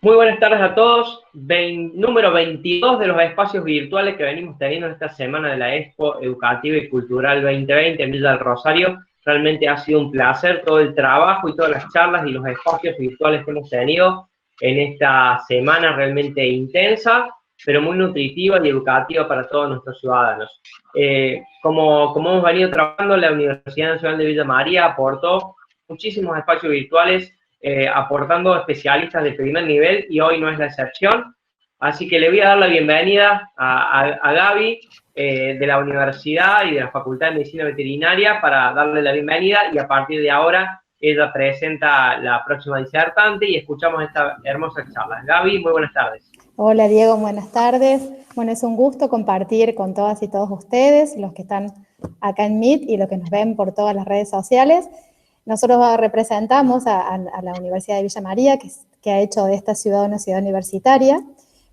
Muy buenas tardes a todos. Número 22 de los espacios virtuales que venimos teniendo en esta semana de la Expo Educativa y Cultural 2020 en Villa del Rosario. Realmente ha sido un placer todo el trabajo y todas las charlas y los espacios virtuales que hemos tenido en esta semana realmente intensa, pero muy nutritiva y educativa para todos nuestros ciudadanos. Como hemos venido trabajando, la Universidad Nacional de Villa María aportó muchísimos espacios virtuales, aportando especialistas de primer nivel, y hoy no es la excepción. Así que le voy a dar la bienvenida a Gaby, de la Universidad y de la Facultad de Medicina Veterinaria, para darle la bienvenida, y a partir de ahora ella presenta la próxima disertante y escuchamos esta hermosa charla. Gaby, muy buenas tardes. Hola Diego, buenas tardes. Bueno, es un gusto compartir con todas y todos ustedes, los que están acá en Meet y los que nos ven por todas las redes sociales. Nosotros representamos a la Universidad de Villa María, que ha hecho de esta ciudad una ciudad universitaria,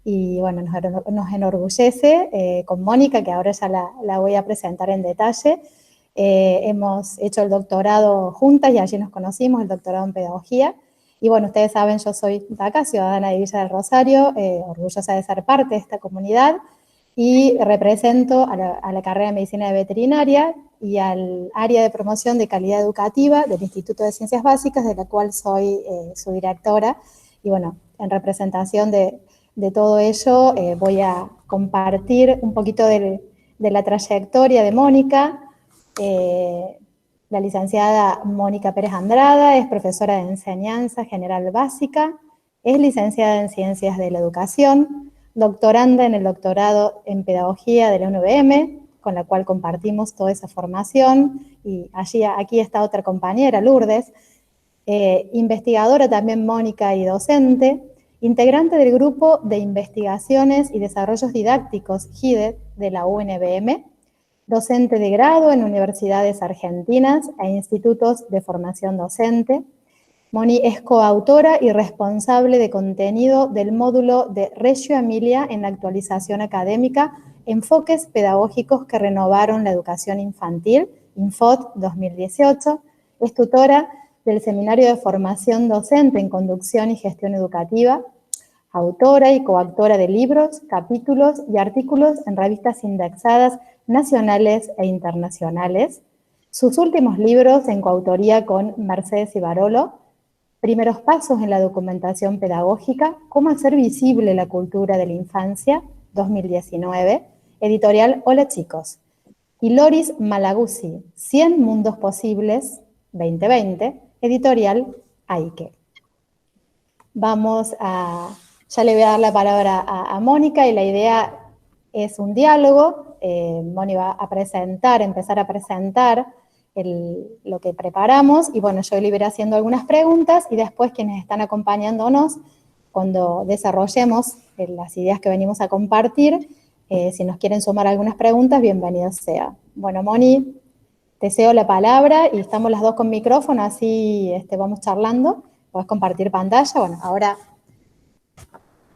y bueno, nos enorgullece con Mónica, que ahora ya la voy a presentar en detalle. Hemos hecho el doctorado juntas y allí nos conocimos, el doctorado en pedagogía. Y bueno, ustedes saben, yo soy de acá, ciudadana de Villa del Rosario, orgullosa de ser parte de esta comunidad, y represento a la carrera de Medicina Veterinaria y al área de promoción de calidad educativa del Instituto de Ciencias Básicas, de la cual soy su directora. Y bueno, en representación de todo ello, voy a compartir un poquito de la trayectoria de Mónica. La licenciada Mónica Pérez Andrada es profesora de enseñanza general básica, es licenciada en Ciencias de la Educación, doctoranda en el doctorado en Pedagogía de la UNVM, con la cual compartimos toda esa formación, y aquí está otra compañera, Lourdes, investigadora también Mónica y docente, integrante del Grupo de Investigaciones y Desarrollos Didácticos, GIDE, de la UNVM, docente de grado en universidades argentinas e institutos de formación docente. Moni es coautora y responsable de contenido del módulo de Reggio Emilia en la actualización académica Enfoques Pedagógicos que renovaron la educación infantil, Infot 2018. Es tutora del Seminario de Formación Docente en Conducción y Gestión Educativa, autora y coautora de libros, capítulos y artículos en revistas indexadas nacionales e internacionales. Sus últimos libros, en coautoría con Mercedes Ibarolo: Primeros pasos en la documentación pedagógica, cómo hacer visible la cultura de la infancia, 2019, editorial Hola Chicos. Y Loris Malaguzzi, 100 mundos posibles, 2020, editorial Aike. Ya le voy a dar la palabra a Mónica, y la idea es un diálogo. Moni va a empezar a presentar lo que preparamos, y bueno, yo le iré haciendo algunas preguntas, y después quienes están acompañándonos, cuando desarrollemos las ideas que venimos a compartir, si nos quieren sumar algunas preguntas, bienvenido sea. Bueno, Moni, te cedo la palabra, y estamos las dos con micrófono, así vamos charlando. Podés compartir pantalla. Bueno, ahora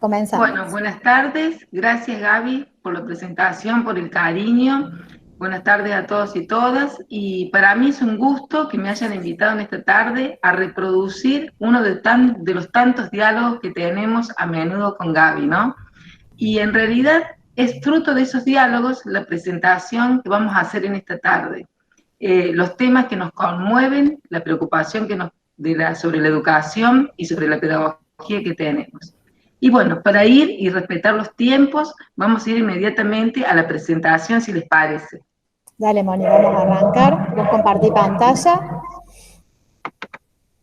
comenzamos. Bueno, buenas tardes. Gracias, Gaby, por la presentación, por el cariño. Buenas tardes a todos y todas. Y para mí es un gusto que me hayan invitado en esta tarde a reproducir uno de los tantos diálogos que tenemos a menudo con Gaby, ¿no? Y en realidad es fruto de esos diálogos la presentación que vamos a hacer en esta tarde. Los temas que nos conmueven, la preocupación sobre la educación y sobre la pedagogía que tenemos. Y bueno, para ir y respetar los tiempos, vamos a ir inmediatamente a la presentación, si les parece. Dale, Moni, vamos a arrancar. Vos compartí pantalla.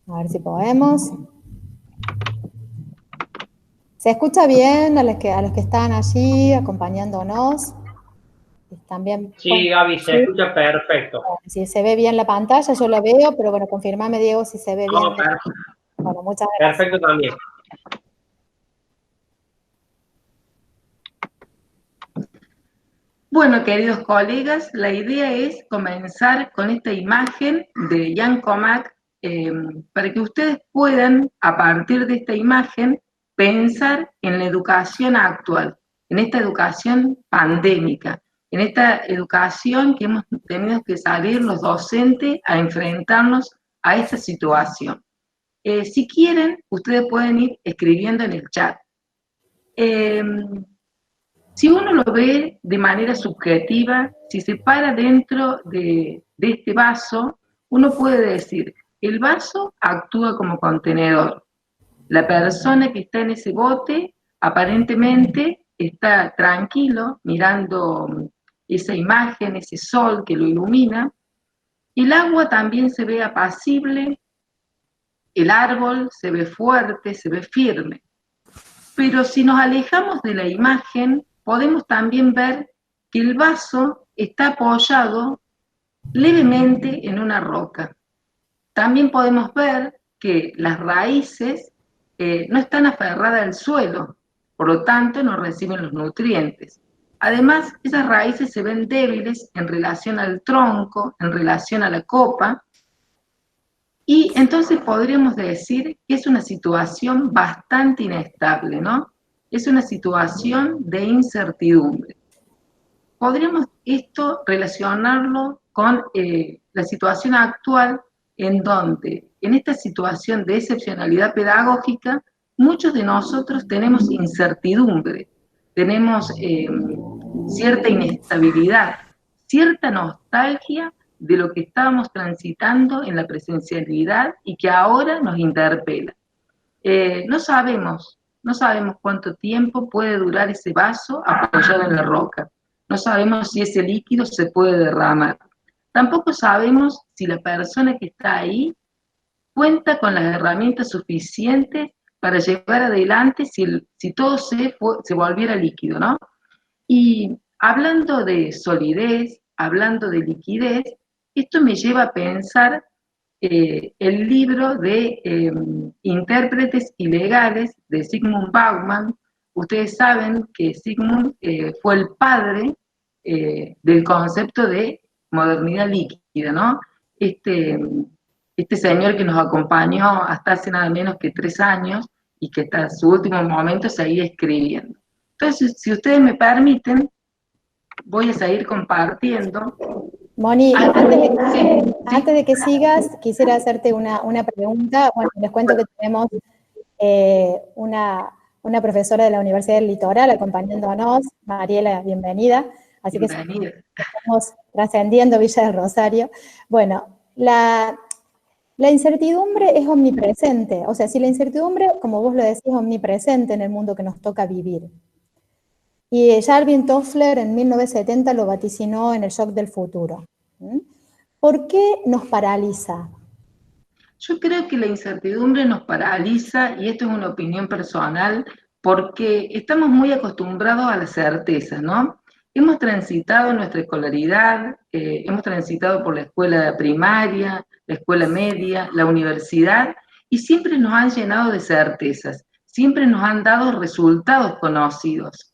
A ver si podemos. ¿Se escucha bien a los que están allí acompañándonos? También, sí, Gaby, se escucha perfecto. Si se ve bien la pantalla, yo lo veo, pero bueno, confirmame, Diego, si se ve bien. Perfecto. Bueno, muchas gracias. Perfecto también. Bueno, queridos colegas, la idea es comenzar con esta imagen de Jan Komack, para que ustedes puedan, a partir de esta imagen, pensar en la educación actual, en esta educación pandémica, en esta educación que hemos tenido que salir los docentes a enfrentarnos a esta situación. Si quieren, ustedes pueden ir escribiendo en el chat. Si uno lo ve de manera subjetiva, si se para dentro de este vaso, uno puede decir, el vaso actúa como contenedor. La persona que está en ese bote aparentemente está tranquilo mirando esa imagen, ese sol que lo ilumina. El agua también se ve apacible, el árbol se ve fuerte, se ve firme. Pero si nos alejamos de la imagen, podemos también ver que el vaso está apoyado levemente en una roca. También podemos ver que las raíces no están aferradas al suelo, por lo tanto no reciben los nutrientes. Además, esas raíces se ven débiles en relación al tronco, en relación a la copa, y entonces podríamos decir que es una situación bastante inestable, ¿no? Es una situación de incertidumbre. Podríamos esto relacionarlo con la situación actual en donde, en esta situación de excepcionalidad pedagógica, muchos de nosotros tenemos incertidumbre, tenemos cierta inestabilidad, cierta nostalgia de lo que estábamos transitando en la presencialidad y que ahora nos interpela. No sabemos cuánto tiempo puede durar ese vaso apoyado en la roca. No sabemos si ese líquido se puede derramar. Tampoco sabemos si la persona que está ahí cuenta con las herramientas suficientes para llevar adelante si todo se volviera líquido, ¿no? Y hablando de solidez, hablando de liquidez, esto me lleva a pensar el libro de Intérpretes Ilegales de Zygmunt Bauman. Ustedes saben que Zygmunt fue el padre del concepto de modernidad líquida, ¿no? Este señor que nos acompañó hasta hace nada menos que 3 años y que hasta su último momento seguía escribiendo. Entonces, si ustedes me permiten, voy a seguir compartiendo. Moni, antes de que sigas, quisiera hacerte una pregunta. Bueno, les cuento que tenemos una profesora de la Universidad del Litoral acompañándonos. Mariela, bienvenida. Así que estamos trascendiendo Villa del Rosario. Bueno, la incertidumbre es omnipresente. O sea, si la incertidumbre, como vos lo decís, es omnipresente en el mundo que nos toca vivir. Y Jarvin Toffler en 1970 lo vaticinó en El shock del futuro. ¿Por qué nos paraliza? Yo creo que la incertidumbre nos paraliza, y esto es una opinión personal, porque estamos muy acostumbrados a la certeza, ¿no? Hemos transitado nuestra escolaridad, hemos transitado por la escuela primaria, la escuela media, la universidad, y siempre nos han llenado de certezas, siempre nos han dado resultados conocidos.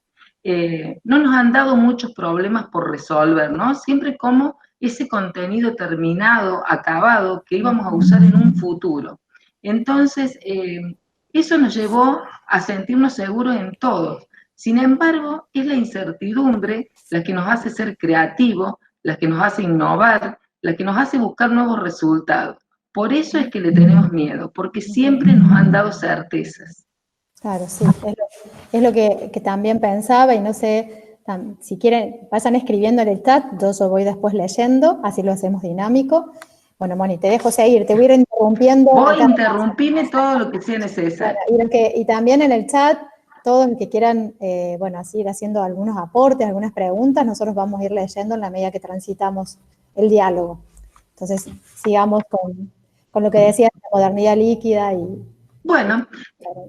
No nos han dado muchos problemas por resolver, ¿no? Siempre como ese contenido terminado, acabado, que íbamos a usar en un futuro. Entonces, eso nos llevó a sentirnos seguros en todo. Sin embargo, es la incertidumbre la que nos hace ser creativos, la que nos hace innovar, la que nos hace buscar nuevos resultados. Por eso es que le tenemos miedo, porque siempre nos han dado certezas. Claro, sí, es lo que también pensaba, y no sé, si quieren, vayan escribiendo en el chat, yo voy después leyendo, así lo hacemos dinámico. Bueno, Moni, te dejo seguir, te voy a ir interrumpiendo. Voy a interrumpirme todo lo que sea necesario. Bueno, y también en el chat, todos los que quieran, bueno, así ir haciendo algunos aportes, algunas preguntas, nosotros vamos a ir leyendo en la medida que transitamos el diálogo. Entonces, sigamos con lo que decía la modernidad líquida y... Bueno,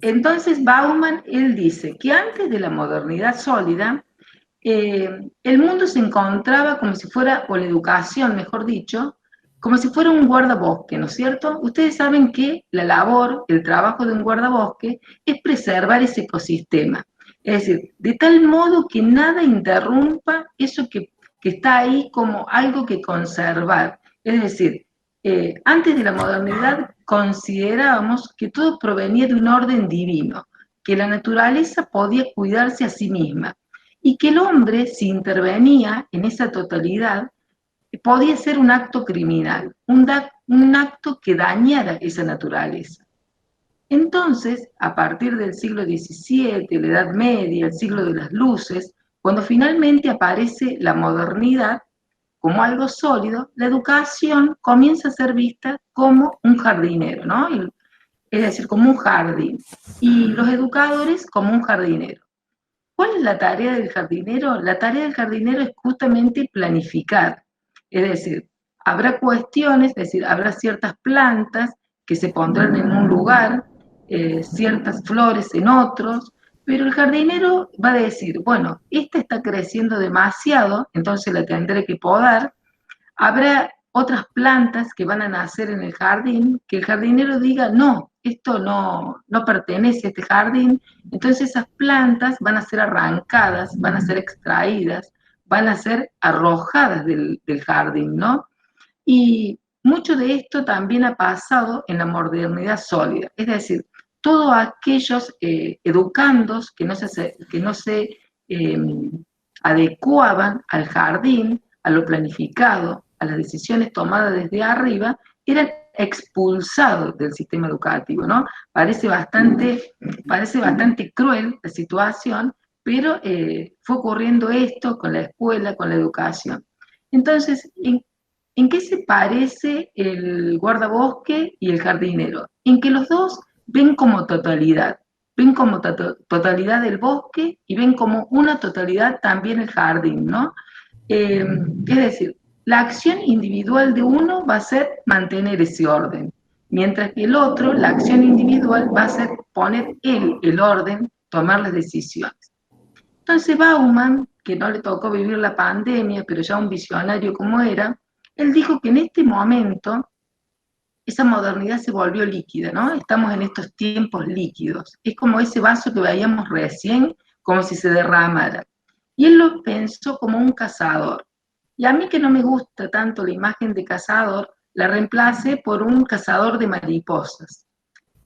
entonces Bauman, él dice que antes de la modernidad sólida, el mundo se encontraba como si fuera, o la educación, mejor dicho, como si fuera un guardabosque, ¿no es cierto? Ustedes saben que la labor, el trabajo de un guardabosque es preservar ese ecosistema. Es decir, de tal modo que nada interrumpa eso que está ahí como algo que conservar. Es decir, antes de la modernidad considerábamos que todo provenía de un orden divino, que la naturaleza podía cuidarse a sí misma y que el hombre, si intervenía en esa totalidad, podía ser un acto criminal, un acto que dañara esa naturaleza. Entonces, a partir del siglo XVII, la Edad Media, el siglo de las luces, cuando finalmente aparece la modernidad como algo sólido, la educación comienza a ser vista como un jardinero, ¿no? Es decir, como un jardín, y los educadores como un jardinero. ¿Cuál es la tarea del jardinero? La tarea del jardinero es justamente planificar, es decir, habrá cuestiones, es decir, habrá ciertas plantas que se pondrán en un lugar, ciertas flores en otros, pero el jardinero va a decir, bueno, esta está creciendo demasiado, entonces la tendré que podar. Habrá otras plantas que van a nacer en el jardín, que el jardinero diga, no, esto no pertenece a este jardín, entonces esas plantas van a ser arrancadas, van a ser extraídas, van a ser arrojadas del jardín, ¿no? Y mucho de esto también ha pasado en la modernidad sólida, es decir, todos aquellos educandos que no se adecuaban al jardín, a lo planificado, a las decisiones tomadas desde arriba, eran expulsados del sistema educativo, ¿no? Parece bastante cruel la situación, pero fue ocurriendo esto con la escuela, con la educación. Entonces, ¿en qué se parece el guardabosque y el jardinero? En que los dos ven como totalidad del bosque y ven como una totalidad también el jardín, ¿no? Es decir, la acción individual de uno va a ser mantener ese orden, mientras que el otro, la acción individual va a ser poner el orden, tomar las decisiones. Entonces Bauman, que no le tocó vivir la pandemia, pero ya un visionario como era, él dijo que en este momento esa modernidad se volvió líquida, ¿no? Estamos en estos tiempos líquidos. Es como ese vaso que veíamos recién, como si se derramara. Y él lo pensó como un cazador. Y a mí, que no me gusta tanto la imagen de cazador, la reemplacé por un cazador de mariposas.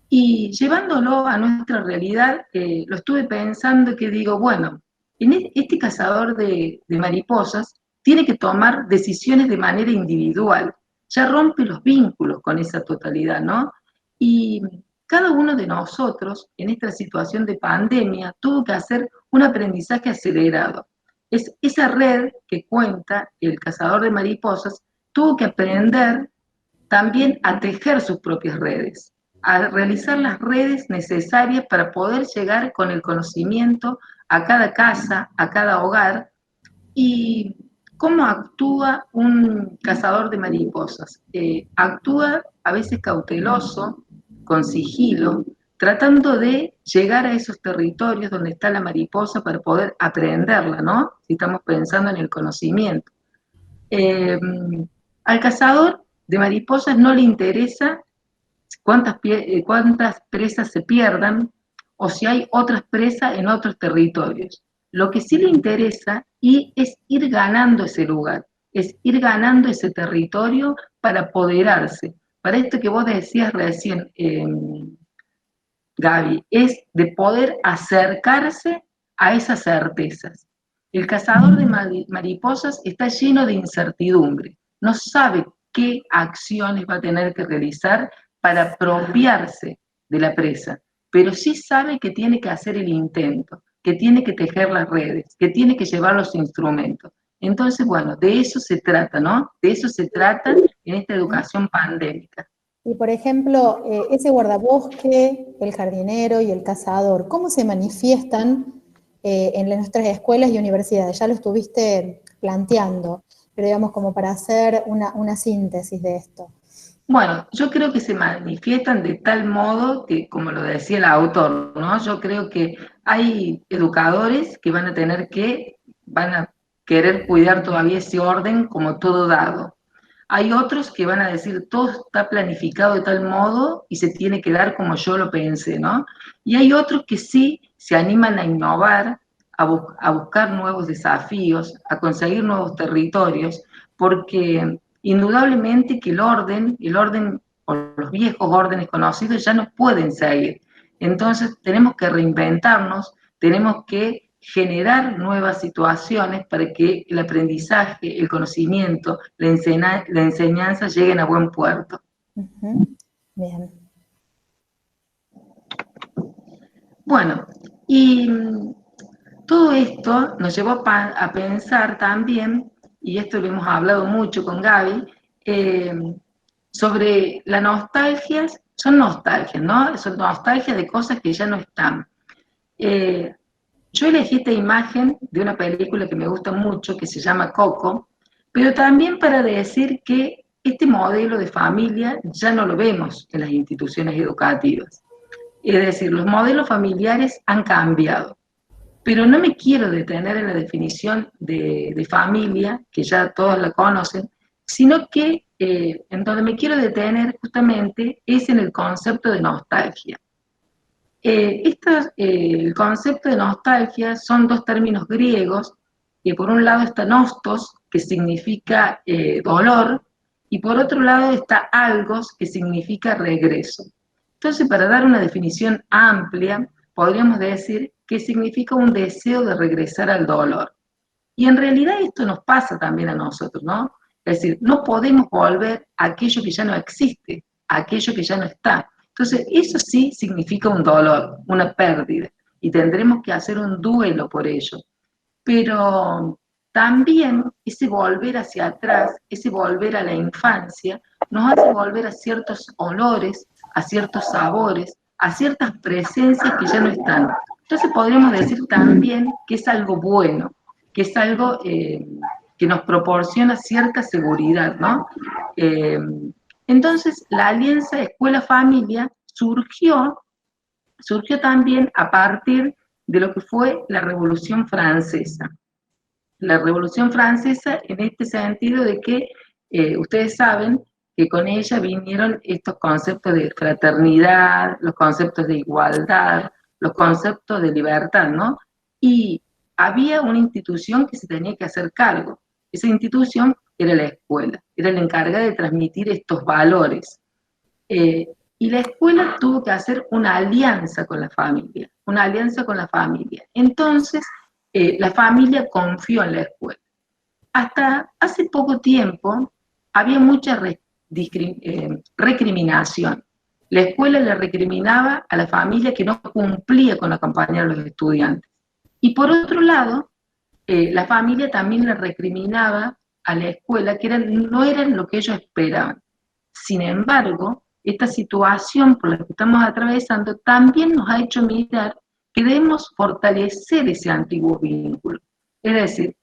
Y llevándolo a nuestra realidad, lo estuve pensando, que digo, bueno, este cazador de mariposas tiene que tomar decisiones de manera individual, ya rompe los vínculos con esa totalidad, ¿no? Y cada uno de nosotros, en esta situación de pandemia, tuvo que hacer un aprendizaje acelerado. Es esa red que cuenta el cazador de mariposas, tuvo que aprender también a tejer sus propias redes, a realizar las redes necesarias para poder llegar con el conocimiento a cada casa, a cada hogar. ¿Y cómo actúa un cazador de mariposas? Actúa a veces cauteloso, con sigilo, tratando de llegar a esos territorios donde está la mariposa para poder aprenderla, ¿no? Si estamos pensando en el conocimiento. Al cazador de mariposas no le interesa cuántas presas se pierdan o si hay otras presas en otros territorios. Lo que sí le interesa es ir ganando ese lugar, es ir ganando ese territorio para apoderarse. Para esto que vos decías recién, Gaby, es de poder acercarse a esas certezas. El cazador de mariposas está lleno de incertidumbre, no sabe qué acciones va a tener que realizar para apropiarse de la presa, pero sí sabe que tiene que hacer el intento, que tiene que tejer las redes, que tiene que llevar los instrumentos. Entonces, bueno, de eso se trata, ¿no? De eso se trata en esta educación pandémica. Y por ejemplo, ese guardabosque, el jardinero y el cazador, ¿cómo se manifiestan en nuestras escuelas y universidades? Ya lo estuviste planteando, pero digamos como para hacer una síntesis de esto. Bueno, yo creo que se manifiestan de tal modo que, como lo decía el autor, ¿no? Yo creo que hay educadores que van a querer cuidar todavía ese orden como todo dado. Hay otros que van a decir, todo está planificado de tal modo y se tiene que dar como yo lo pensé, ¿no? Y hay otros que sí se animan a innovar, a buscar nuevos desafíos, a conseguir nuevos territorios, porque indudablemente que el orden o los viejos órdenes conocidos ya no pueden seguir. Entonces tenemos que reinventarnos, tenemos que generar nuevas situaciones para que el aprendizaje, el conocimiento, la enseñanza lleguen a buen puerto. Bien. Bueno, y todo esto nos llevó a pensar también, y esto lo hemos hablado mucho con Gaby, sobre la nostalgia, son nostalgias, ¿no? Son nostalgias de cosas que ya no están. Yo elegí esta imagen de una película que me gusta mucho, que se llama Coco, pero también para decir que este modelo de familia ya no lo vemos en las instituciones educativas. Es decir, los modelos familiares han cambiado, pero no me quiero detener en la definición de familia, que ya todos la conocen, sino que en donde me quiero detener justamente es en el concepto de nostalgia. El concepto de nostalgia son dos términos griegos, que por un lado está nostos, que significa dolor, y por otro lado está algos, que significa regreso. Entonces, para dar una definición amplia, podríamos decir que significa un deseo de regresar al dolor. Y en realidad esto nos pasa también a nosotros, ¿no? Es decir, no podemos volver a aquello que ya no existe, a aquello que ya no está. Entonces, eso sí significa un dolor, una pérdida, y tendremos que hacer un duelo por ello. Pero también ese volver hacia atrás, ese volver a la infancia, nos hace volver a ciertos olores, a ciertos sabores, a ciertas presencias que ya no están. Entonces podríamos decir también que es algo bueno, que es algo que nos proporciona cierta seguridad, ¿no? Entonces la alianza escuela-familia surgió también a partir de lo que fue la Revolución Francesa. La Revolución Francesa en este sentido de que ustedes saben que con ella vinieron estos conceptos de fraternidad, los conceptos de igualdad, los conceptos de libertad, ¿no? Y había una institución que se tenía que hacer cargo. Esa institución era la escuela, era la encargada de transmitir estos valores. Y la escuela tuvo que hacer una alianza con la familia, una alianza con la familia. Entonces, la familia confió en la escuela. Hasta hace poco tiempo había mucha recriminación. La escuela le recriminaba a la familia que no cumplía con acompañar a los estudiantes. Y por otro lado, la familia también le recriminaba a la escuela que no eran lo que ellos esperaban. Sin embargo, esta situación por la que estamos atravesando también nos ha hecho mirar que debemos fortalecer ese antiguo vínculo. Es decir,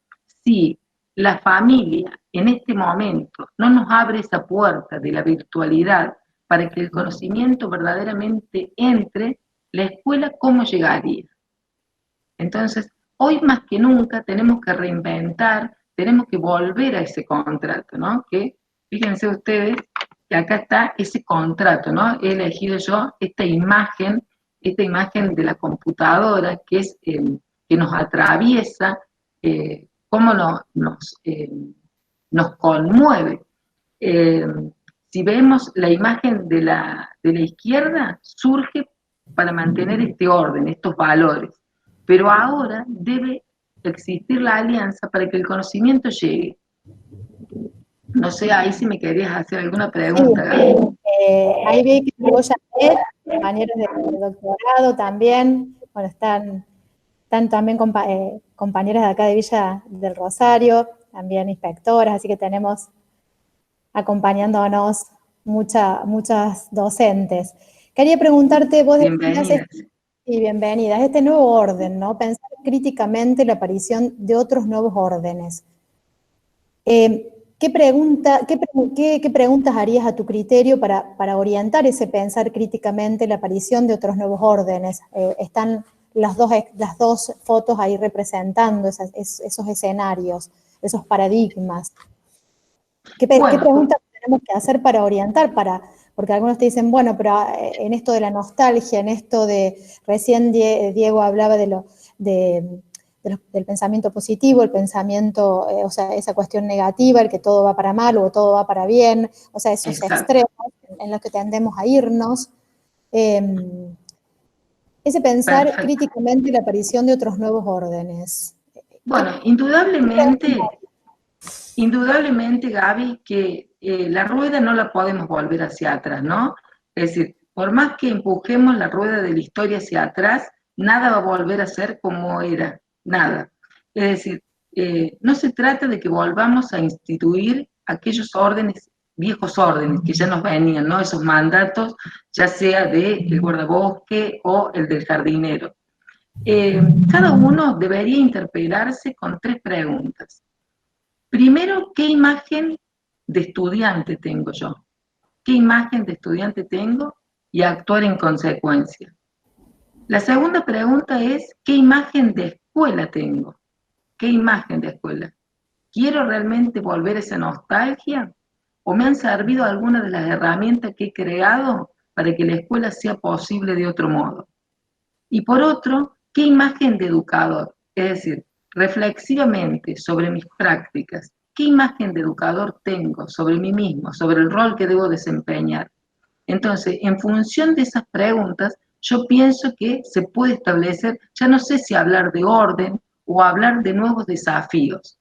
si la familia en este momento no nos abre esa puerta de la virtualidad para que el conocimiento verdaderamente entre, la escuela, ¿cómo llegaría? Entonces, hoy más que nunca tenemos que reinventar, tenemos que volver a ese contrato, ¿no? Que, fíjense ustedes, que acá está ese contrato, ¿no? He elegido yo esta imagen de la computadora que es que nos atraviesa, cómo nos conmueve. Si vemos la imagen de la izquierda, surge para mantener este orden, estos valores. Pero ahora debe existir la alianza para que el conocimiento llegue. No sé, ahí si me querías hacer alguna pregunta, Gaby. Ahí vi que vos ya compañeros de doctorado también, bueno, están también compañeras de acá de Villa del Rosario, también inspectoras, así que tenemos acompañándonos muchas docentes. Quería preguntarte, vos Bienvenidas. Y bienvenidas, este nuevo orden, ¿no? Pensar críticamente la aparición de otros nuevos órdenes. ¿Qué preguntas harías a tu criterio para orientar ese pensar críticamente la aparición de otros nuevos órdenes? Están las dos fotos ahí representando esos escenarios, esos paradigmas. ¿Qué preguntas tenemos que hacer para orientar? Porque algunos te dicen, bueno, pero en esto de la nostalgia, en esto de, recién Diego hablaba del pensamiento positivo, el pensamiento, o sea, esa cuestión negativa, el que todo va para mal o todo va para bien, o sea, esos extremos en los que tendemos a irnos. Ese pensar críticamente la aparición de otros nuevos órdenes. Bueno, indudablemente, Gaby, que la rueda no la podemos volver hacia atrás, ¿no? Es decir, por más que empujemos la rueda de la historia hacia atrás, nada va a volver a ser como era, nada. Es decir, no se trata de que volvamos a instituir aquellos órdenes, viejos órdenes que ya nos venían, ¿no? Esos mandatos, ya sea del guardabosque o el del jardinero. Cada uno debería interpelarse con 3 preguntas. Primero, ¿qué imagen de estudiante tengo yo? ¿Qué imagen de estudiante tengo? Y actuar en consecuencia. La segunda pregunta es, ¿qué imagen de escuela tengo? ¿Qué imagen de escuela? ¿Quiero realmente volver a esa nostalgia? ¿O me han servido algunas de las herramientas que he creado para que la escuela sea posible de otro modo? Y por otro, ¿qué imagen de educador? Es decir, reflexivamente sobre mis prácticas, ¿qué imagen de educador tengo sobre mí mismo, sobre el rol que debo desempeñar? Entonces, en función de esas preguntas, yo pienso que se puede establecer, ya no sé si hablar de orden o hablar de nuevos desafíos.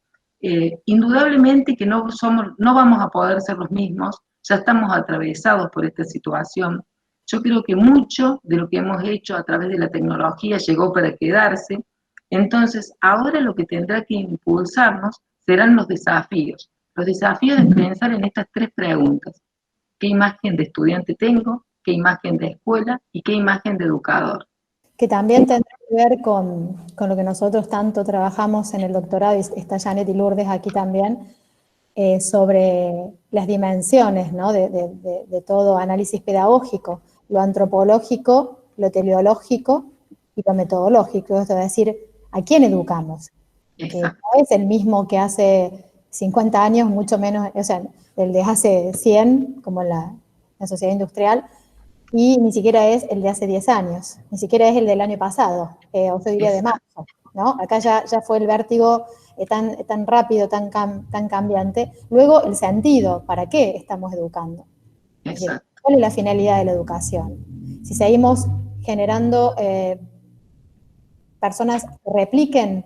Indudablemente que no vamos a poder ser los mismos, ya estamos atravesados por esta situación. Yo creo que mucho de lo que hemos hecho a través de la tecnología llegó para quedarse, entonces ahora lo que tendrá que impulsarnos serán los desafíos de pensar en estas 3 preguntas. ¿Qué imagen de estudiante tengo? ¿Qué imagen de escuela? ¿Y qué imagen de educador? Que también tendrá que ver con lo que nosotros tanto trabajamos en el doctorado, y está Janet y Lourdes aquí también, sobre las dimensiones, ¿no? de todo análisis pedagógico, lo antropológico, lo teleológico y lo metodológico, es decir, ¿a quién educamos? Exacto. Que no es el mismo que hace 50 años, mucho menos, o sea, el de hace 100, como en la sociedad industrial, y ni siquiera es el de hace 10 años, ni siquiera es el del año pasado, o se diría de marzo, ¿no? Acá ya fue el vértigo tan rápido, tan cambiante. Luego, el sentido, ¿para qué estamos educando? Es decir, ¿cuál es la finalidad de la educación? Si seguimos generando personas que repliquen,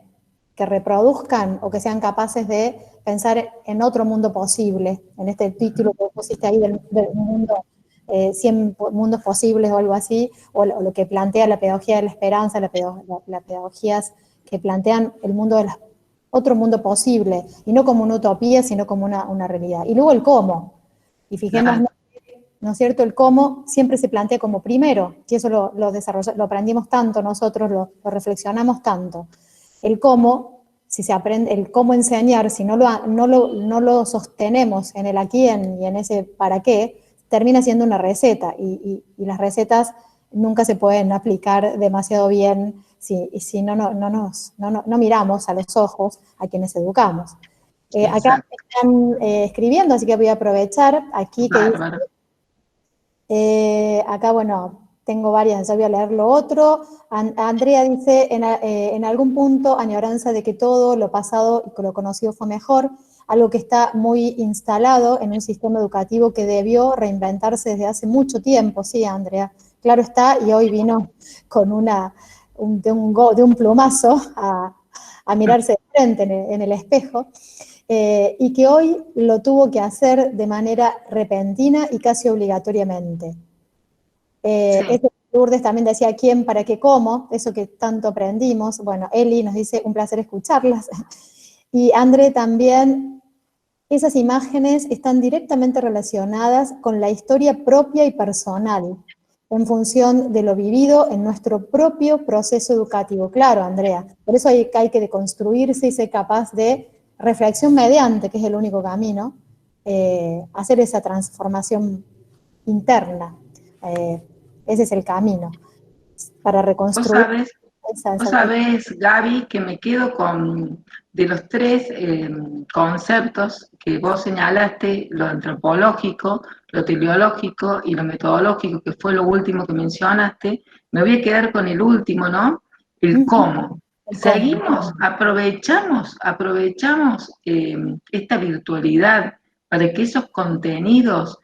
que reproduzcan o que sean capaces de pensar en otro mundo posible, en este título que pusiste ahí del mundo, 100 mundos posibles o algo así, o lo que plantea la pedagogía de la esperanza, las pedagogías que plantean el mundo de otro mundo posible, y no como una utopía, sino como una realidad. Y luego el cómo, y fijémonos, ¿no es cierto? El cómo siempre se plantea como primero, y eso lo aprendimos tanto nosotros, lo reflexionamos tanto. El cómo, si se aprende, el cómo enseñar, si no lo sostenemos en el a quién y en ese para qué, termina siendo una receta, y las recetas nunca se pueden aplicar demasiado bien si no miramos a los ojos a quienes educamos. Acá están escribiendo, así que voy a aprovechar aquí que acá, bueno, tengo varias, ya voy a leer lo otro. Andrea dice, en algún punto, añoranza de que todo lo pasado y lo conocido fue mejor, algo que está muy instalado en un sistema educativo que debió reinventarse desde hace mucho tiempo. Sí, Andrea, claro está, y hoy vino con de un plumazo a mirarse de frente en el espejo. Y que hoy lo tuvo que hacer de manera repentina y casi obligatoriamente. Lourdes también decía quién, para qué, cómo, eso que tanto aprendimos. Bueno, Eli nos dice un placer escucharlas. Y André también, esas imágenes están directamente relacionadas con la historia propia y personal, en función de lo vivido en nuestro propio proceso educativo. Claro, Andrea, por eso hay que deconstruirse y ser capaz de reflexión mediante, que es el único camino, hacer esa transformación interna. Ese es el camino para reconstruir. Vos sabés, Gaby, que me quedo de los 3 conceptos que vos señalaste, lo antropológico, lo teleológico y lo metodológico, que fue lo último que mencionaste, me voy a quedar con el último, ¿no? El cómo. Seguimos, aprovechamos esta virtualidad para que esos contenidos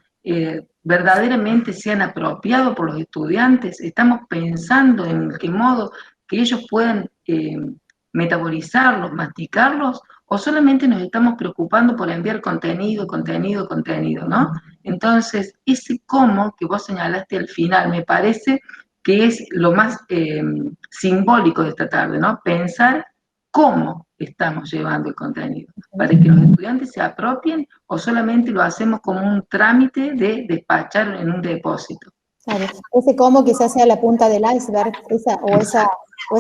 verdaderamente sean apropiados por los estudiantes. Estamos pensando en qué modo que ellos puedan metabolizarlos, masticarlos, o solamente nos estamos preocupando por enviar contenido, ¿no? Entonces, ese cómo que vos señalaste al final me parece que es lo más simbólico de esta tarde, ¿no? Pensar cómo estamos llevando el contenido, para que los estudiantes se apropien o solamente lo hacemos como un trámite de despachar en un depósito. Claro, ese cómo quizás sea la punta del iceberg, esa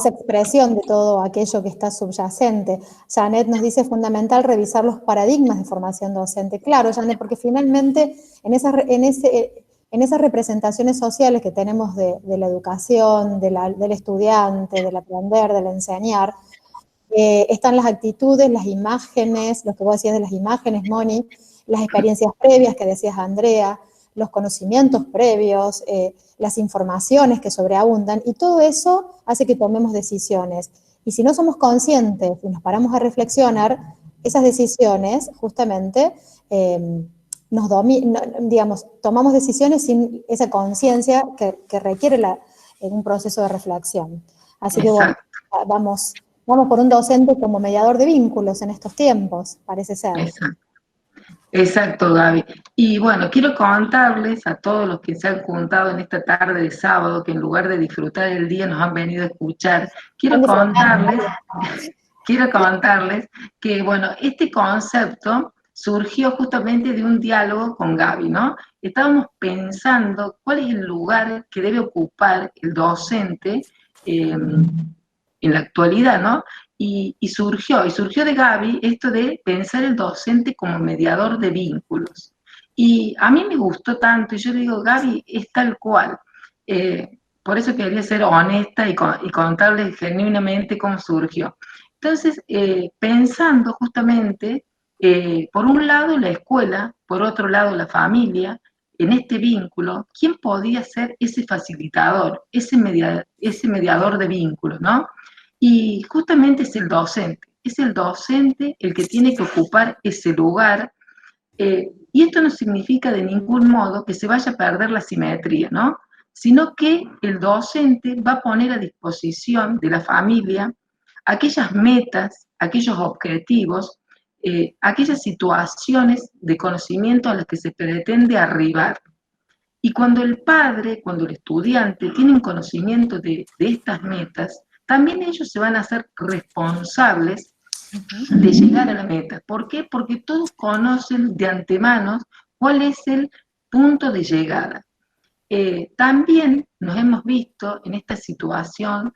expresión de todo aquello que está subyacente. Janet nos dice fundamental revisar los paradigmas de formación docente. Claro, Janet, porque finalmente en esas representaciones sociales que tenemos de la educación, del estudiante, del aprender, del enseñar, están las actitudes, las imágenes, lo que vos decías de las imágenes, Moni, las experiencias previas que decías, Andrea, los conocimientos previos, las informaciones que sobreabundan, y todo eso hace que tomemos decisiones. Y si no somos conscientes y nos paramos a reflexionar, esas decisiones justamente tomamos decisiones sin esa conciencia que requiere un proceso de reflexión. Así que bueno, vamos por un docente como mediador de vínculos en estos tiempos, parece ser. Exacto, Gaby. Y bueno, quiero contarles a todos los que se han juntado en esta tarde de sábado, que en lugar de disfrutar el día nos han venido a escuchar, quiero contarles que, bueno, este concepto surgió justamente de un diálogo con Gaby, ¿no? Estábamos pensando cuál es el lugar que debe ocupar el docente en la actualidad, ¿no? Y surgió de Gaby esto de pensar el docente como mediador de vínculos. Y a mí me gustó tanto, y yo digo, Gaby, es tal cual. Por eso quería ser honesta y contarles genuinamente cómo surgió. Entonces, pensando justamente, por un lado la escuela, por otro lado la familia, en este vínculo, ¿quién podía ser ese facilitador, ese mediador de vínculos, ¿no? Y justamente es el docente el que tiene que ocupar ese lugar, y esto no significa de ningún modo que se vaya a perder la simetría, ¿no? Sino que el docente va a poner a disposición de la familia aquellas metas, aquellos objetivos, aquellas situaciones de conocimiento a las que se pretende arribar. Y cuando el padre, cuando el estudiante tiene un conocimiento de estas metas, también ellos se van a hacer responsables de llegar a la meta. ¿Por qué? Porque todos conocen de antemano cuál es el punto de llegada. También nos hemos visto en esta situación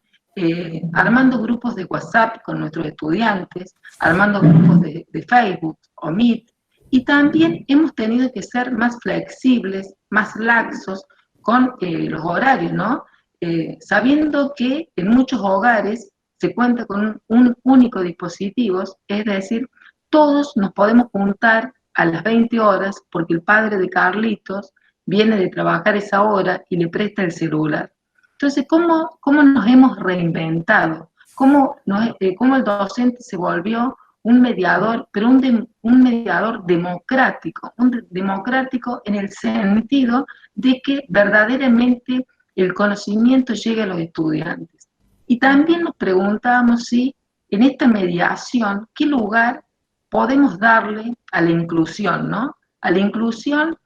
armando grupos de WhatsApp con nuestros estudiantes, armando grupos de Facebook o Meet, y también hemos tenido que ser más flexibles, más laxos con los horarios, ¿no? Sabiendo que en muchos hogares se cuenta con un único dispositivo, es decir, todos nos podemos juntar a las 20 horas porque el padre de Carlitos viene de trabajar esa hora y le presta el celular. Entonces, ¿cómo nos hemos reinventado? ¿Cómo el docente se volvió un mediador, pero un mediador democrático en el sentido de que verdaderamente el conocimiento llegue a los estudiantes? Y también nos preguntábamos si en esta mediación, ¿qué lugar podemos darle a la inclusión, ¿no? A la inclusión,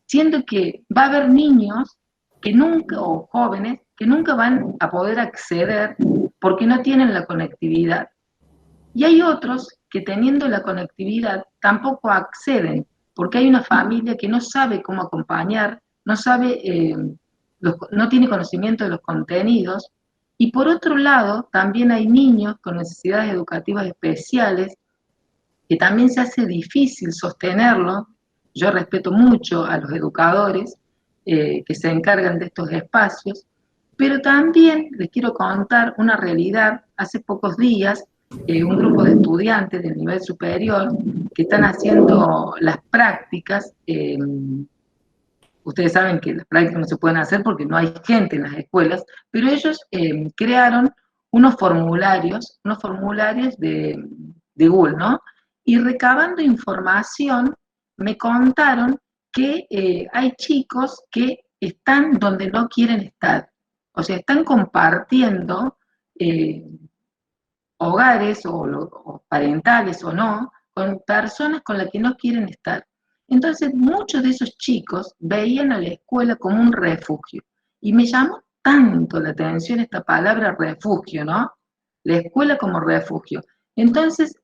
siendo que va a haber niños que nunca, o jóvenes, que nunca van a poder acceder porque no tienen la conectividad. Y hay otros que teniendo la conectividad tampoco acceden, porque hay una familia que no sabe cómo acompañar, no tiene conocimiento de los contenidos. Y por otro lado, también hay niños con necesidades educativas especiales que también se hace difícil sostenerlo. Yo respeto mucho a los educadores que se encargan de estos espacios, pero también les quiero contar una realidad. Hace pocos días, un grupo de estudiantes del nivel superior que están haciendo las prácticas, ustedes saben que las prácticas no se pueden hacer porque no hay gente en las escuelas, pero ellos crearon unos formularios de Google, ¿no? Y recabando información, me contaron que hay chicos que están donde no quieren estar. O sea, están compartiendo hogares o parentales o no, con personas con las que no quieren estar. Entonces, muchos de esos chicos veían a la escuela como un refugio. Y me llamó tanto la atención esta palabra refugio, ¿no? La escuela como refugio. Entonces,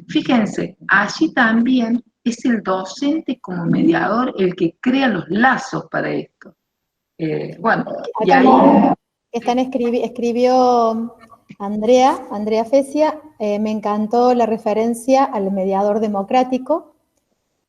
fíjense, allí también es el docente como mediador el que crea los lazos para esto. Bueno, y Acá ahí... escribió Andrea Fesia, me encantó la referencia al mediador democrático,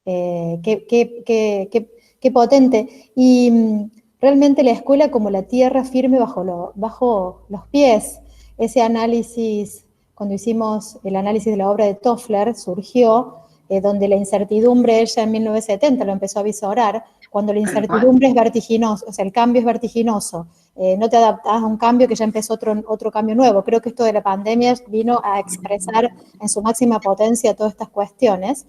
qué potente. Y realmente la escuela como la tierra firme bajo los pies. Ese análisis, cuando hicimos el análisis de la obra de Toffler, surgió donde la incertidumbre, ella en 1970 lo empezó a visorar, cuando la incertidumbre es vertiginosa, o sea, el cambio es vertiginoso, no te adaptás a un cambio que ya empezó otro cambio nuevo. Creo que esto de la pandemia vino a expresar en su máxima potencia todas estas cuestiones.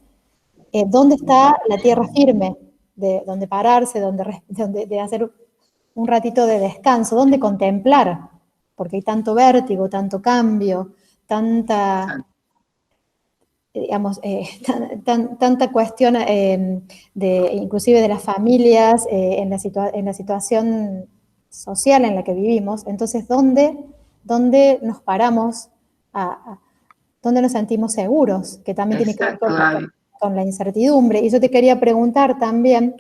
¿Dónde está la tierra firme? De donde pararse, de hacer un ratito de descanso, ¿dónde contemplar? Porque hay tanto vértigo, tanto cambio, tanta, digamos, tanta cuestión inclusive de las familias, en la situación social en la que vivimos. Entonces, ¿dónde nos paramos? ¿Dónde nos sentimos seguros? Que también tiene que ver con la incertidumbre. Y yo te quería preguntar también,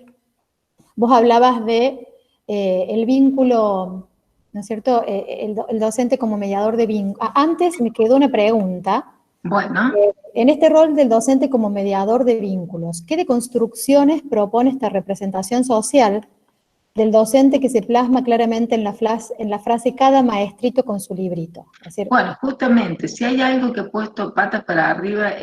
vos hablabas de el vínculo, ¿no es cierto? El docente como mediador de vínculos. Antes me quedó una pregunta. Bueno. En este rol del docente como mediador de vínculos, ¿qué deconstrucciones propone esta representación social del docente que se plasma claramente en la frase cada maestrito con su librito? Es decir, bueno, justamente, si hay algo que ha puesto patas para arriba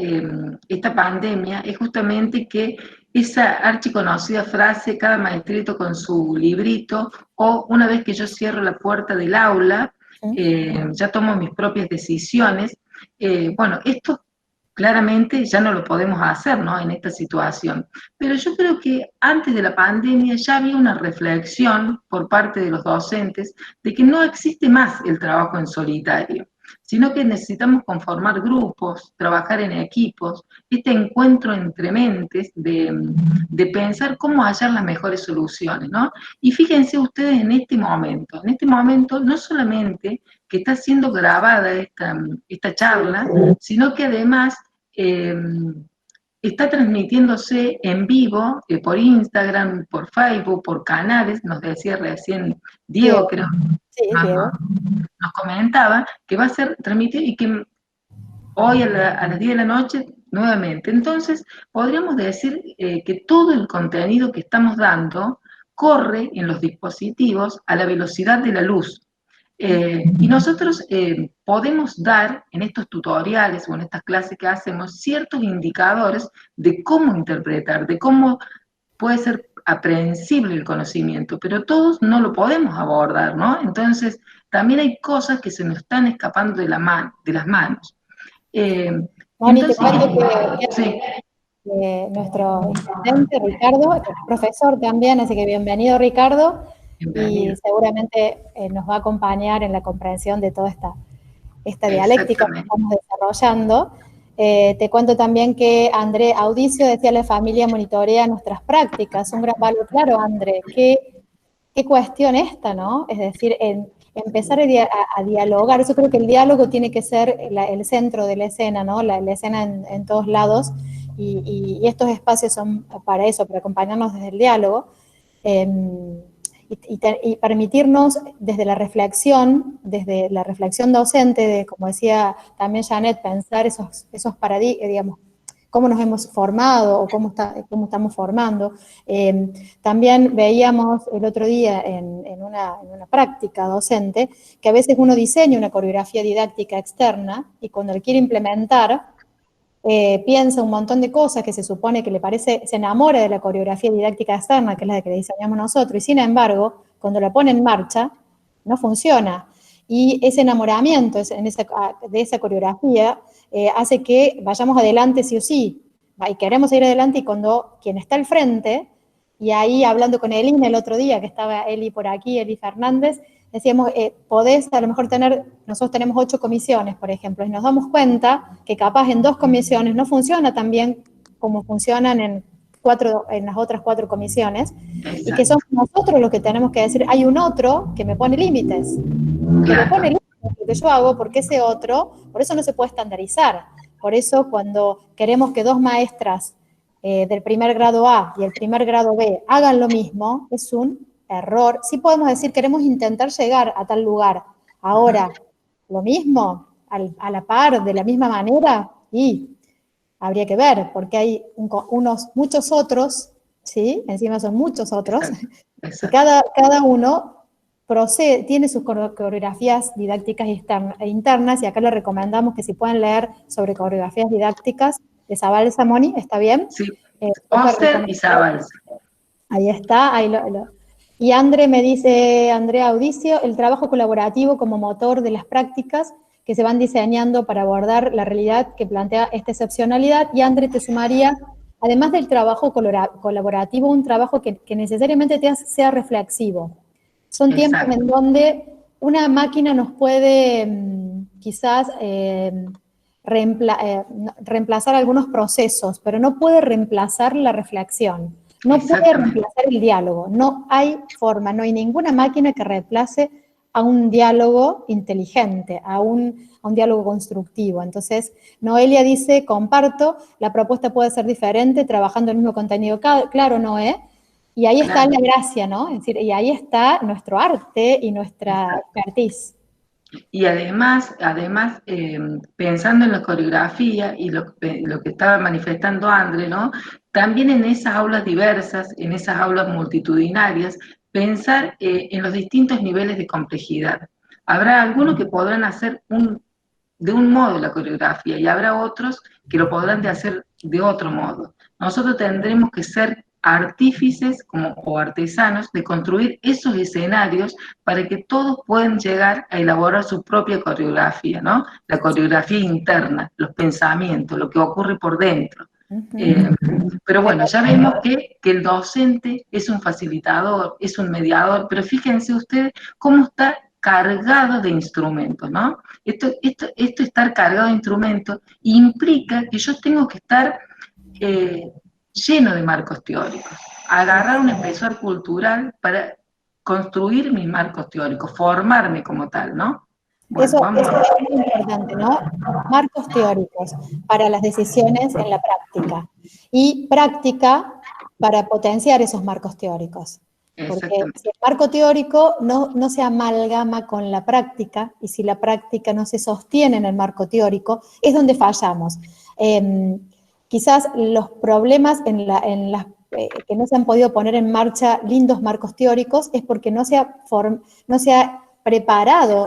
esta pandemia, es justamente que esa archiconocida frase, cada maestrito con su librito, o una vez que yo cierro la puerta del aula, ya tomo mis propias decisiones. Bueno, esto claramente ya no lo podemos hacer, ¿no?, en esta situación. Pero yo creo que antes de la pandemia ya había una reflexión por parte de los docentes de que no existe más el trabajo en solitario, sino que necesitamos conformar grupos, trabajar en equipos, este encuentro entre mentes de pensar cómo hallar las mejores soluciones, ¿no? Y fíjense ustedes en este momento no solamente que está siendo grabada esta charla, sino que además está transmitiéndose en vivo por Instagram, por Facebook, por canales, nos decía recién Diego, creo, nos comentaba que va a ser transmitido y que hoy a las 10 de la noche nuevamente. Entonces, podríamos decir que todo el contenido que estamos dando corre en los dispositivos a la velocidad de la luz. Y nosotros podemos dar en estos tutoriales o en estas clases que hacemos ciertos indicadores de cómo interpretar, de cómo puede ser aprehensible el conocimiento, pero todos no lo podemos abordar, ¿no? Entonces, también hay cosas que se nos están escapando de las manos. Moni, te cuento que nuestro intendente, Ricardo, es profesor también, así que bienvenido, Ricardo. Bienvenido. Y seguramente nos va a acompañar en la comprensión de toda esta dialéctica que estamos desarrollando. Te cuento también que André Audicio decía: la familia monitorea nuestras prácticas. Un gran valor. Claro, André, qué cuestión esta, ¿no? Es decir, empezar a dialogar. Yo creo que el diálogo tiene que ser el centro de la escena, ¿no? La escena en todos lados, y estos espacios son para eso, para acompañarnos desde el diálogo, y permitirnos desde la reflexión docente, como decía también Janet, pensar esos paradigmas, digamos, cómo nos hemos formado o cómo estamos formando. También veíamos el otro día en una práctica docente que a veces uno diseña una coreografía didáctica externa y cuando la quiere implementar piensa un montón de cosas que se supone que le parece, se enamora de la coreografía didáctica externa, que es la que le diseñamos nosotros, y sin embargo, cuando la pone en marcha, no funciona. Y ese enamoramiento de esa coreografía hace que vayamos adelante sí o sí, y queremos ir adelante, y cuando quien está al frente, y ahí hablando con Elina el otro día, que estaba Eli por aquí, Eli Fernández, decíamos, podés a lo mejor nosotros tenemos 8 comisiones, por ejemplo, y nos damos cuenta que capaz en 2 comisiones no funciona tan bien como funcionan en en las otras 4 comisiones, y que somos nosotros los que tenemos que decir, hay un otro que me pone límites, que me pone límites a lo que yo hago, porque ese otro, por eso no se puede estandarizar. Por eso cuando queremos que 2 maestras del primer grado A y el primer grado B hagan lo mismo, es un error. Sí podemos decir, queremos intentar llegar a tal lugar. Ahora, lo mismo, a la par, de la misma manera, y habría que ver, porque hay muchos otros, ¿sí? Encima son muchos otros, y cada uno tiene sus coreografías didácticas e internas, y acá le recomendamos que si pueden leer sobre coreografías didácticas de Zabal Samoni, ¿está bien? Sí, Oster y Zabal. Ahí está, y Andrea Audicio, el trabajo colaborativo como motor de las prácticas que se van diseñando para abordar la realidad que plantea esta excepcionalidad, y André te sumaría, además del trabajo colaborativo, un trabajo que necesariamente sea reflexivo. Son tiempos en donde una máquina nos puede quizás reemplazar algunos procesos, pero no puede reemplazar la reflexión, no puede reemplazar el diálogo, no hay forma, no hay ninguna máquina que reemplace a un diálogo inteligente, a un diálogo constructivo. Entonces, Noelia dice, comparto, la propuesta puede ser diferente, trabajando el mismo contenido, claro, Noé, y ahí está la gracia, ¿no? Es decir, y ahí está nuestro arte y nuestra expertise. Y además pensando en la coreografía y lo que estaba manifestando André, ¿no? También en esas aulas diversas, en esas aulas multitudinarias, pensar en los distintos niveles de complejidad. Habrá algunos que podrán hacer de un modo la coreografía y habrá otros que lo podrán hacer de otro modo. Nosotros tendremos que ser artífices o artesanos de construir esos escenarios para que todos puedan llegar a elaborar su propia coreografía, ¿no? La coreografía interna, los pensamientos, lo que ocurre por dentro. Pero bueno, ya vemos que el docente es un facilitador, es un mediador, pero fíjense ustedes cómo está cargado de instrumentos, ¿no? Esto estar cargado de instrumentos implica que yo tengo que estar lleno de marcos teóricos, agarrar un espesor cultural para construir mis marcos teóricos, formarme como tal, ¿no? Bueno, eso es muy importante, ¿no? Marcos teóricos para las decisiones en la práctica, y práctica para potenciar esos marcos teóricos. Porque si el marco teórico no se amalgama con la práctica, y si la práctica no se sostiene en el marco teórico, es donde fallamos. Quizás los problemas que no se han podido poner en marcha lindos marcos teóricos es porque no se ha preparado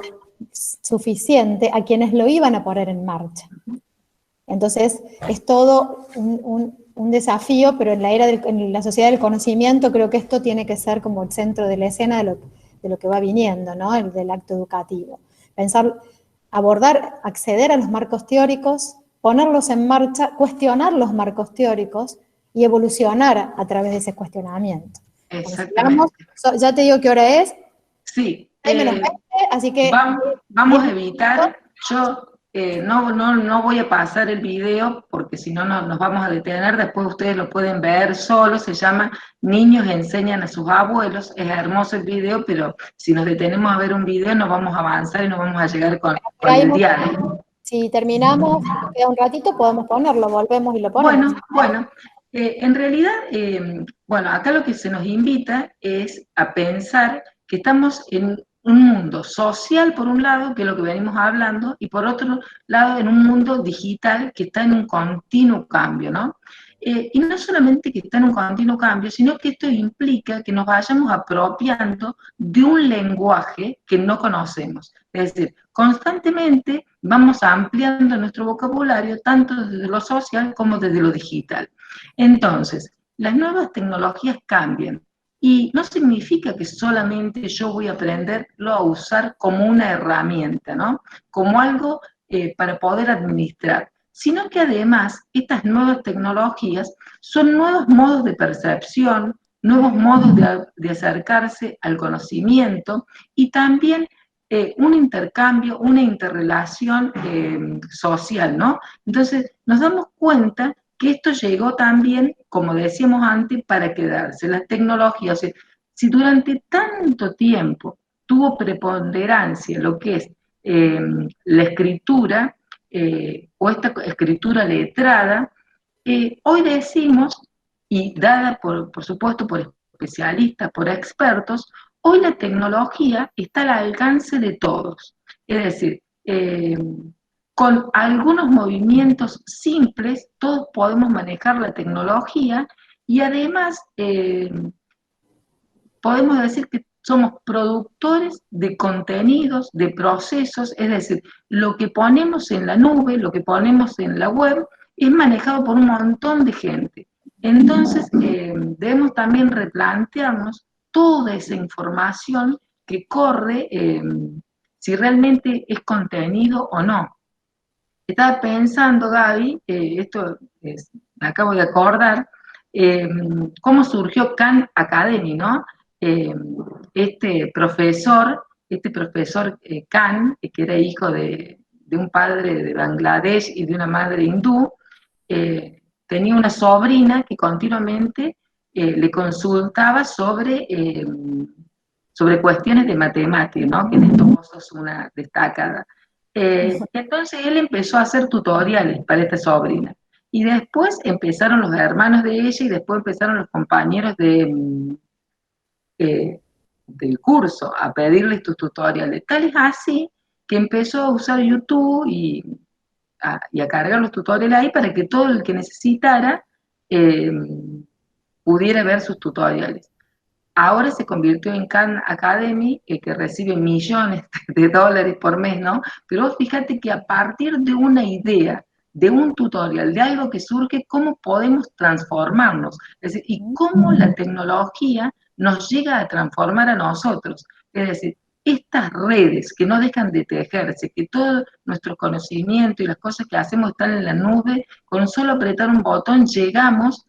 suficiente a quienes lo iban a poner en marcha. Entonces, es todo un desafío, pero en la sociedad del conocimiento creo que esto tiene que ser como el centro de la escena de lo que va viniendo, ¿no? Del acto educativo. Pensar, abordar, acceder a los marcos teóricos, ponerlos en marcha, cuestionar los marcos teóricos y evolucionar a través de ese cuestionamiento. Exactamente. Ya te digo qué hora es. Sí. Hay menos 20, así que... Vamos a evitar, yo no voy a pasar el video porque si no nos vamos a detener, después ustedes lo pueden ver solo, se llama Niños enseñan a sus abuelos, es hermoso el video, pero si nos detenemos a ver un video no vamos a avanzar y no vamos a llegar con el diálogo. Si terminamos, queda un ratito, podemos ponerlo, volvemos y lo ponemos. Bueno, en realidad, acá lo que se nos invita es a pensar que estamos en un mundo social, por un lado, que es lo que venimos hablando, y por otro lado, en un mundo digital que está en un continuo cambio, ¿no? Y no solamente que está en un continuo cambio, sino que esto implica que nos vayamos apropiando de un lenguaje que no conocemos. Es decir, constantemente vamos ampliando nuestro vocabulario, tanto desde lo social como desde lo digital. Entonces, las nuevas tecnologías cambian. Y no significa que solamente yo voy a aprenderlo a usar como una herramienta, ¿no? Como algo para poder administrar, sino que además estas nuevas tecnologías son nuevos modos de percepción, nuevos modos de acercarse al conocimiento y también un intercambio, una interrelación social, ¿no? Entonces nos damos cuenta que esto llegó también, como decíamos antes, para quedarse. Las tecnologías, o sea, si durante tanto tiempo tuvo preponderancia lo que es la escritura, o esta escritura letrada, hoy decimos, y dada por supuesto por especialistas, por expertos, hoy la tecnología está al alcance de todos. Es decir, con algunos movimientos simples, todos podemos manejar la tecnología y además podemos decir que somos productores de contenidos, de procesos, es decir, lo que ponemos en la nube, lo que ponemos en la web, es manejado por un montón de gente. Entonces, debemos también replantearnos toda esa información que corre, si realmente es contenido o no. Estaba pensando, Gaby, me acabo de acordar, cómo surgió Khan Academy, ¿no? Este profesor Khan, que era hijo de un padre de Bangladesh y de una madre hindú, tenía una sobrina que continuamente le consultaba sobre cuestiones de matemáticas, ¿no? Que en estos casos es una destacada. Entonces él empezó a hacer tutoriales para esta sobrina. Y después empezaron los hermanos de ella y después empezaron los compañeros del curso a pedirles tus tutoriales. Tal es así que empezó a usar YouTube y a cargar los tutoriales ahí para que todo el que necesitara pudiera ver sus tutoriales. Ahora se convirtió en Khan Academy, que recibe millones de dólares por mes, ¿no? Pero fíjate que a partir de una idea, de un tutorial, de algo que surge, ¿cómo podemos transformarnos? Es decir, y cómo la tecnología nos llega a transformar a nosotros. Es decir, estas redes que no dejan de tejerse, que todo nuestro conocimiento y las cosas que hacemos están en la nube, con solo apretar un botón llegamos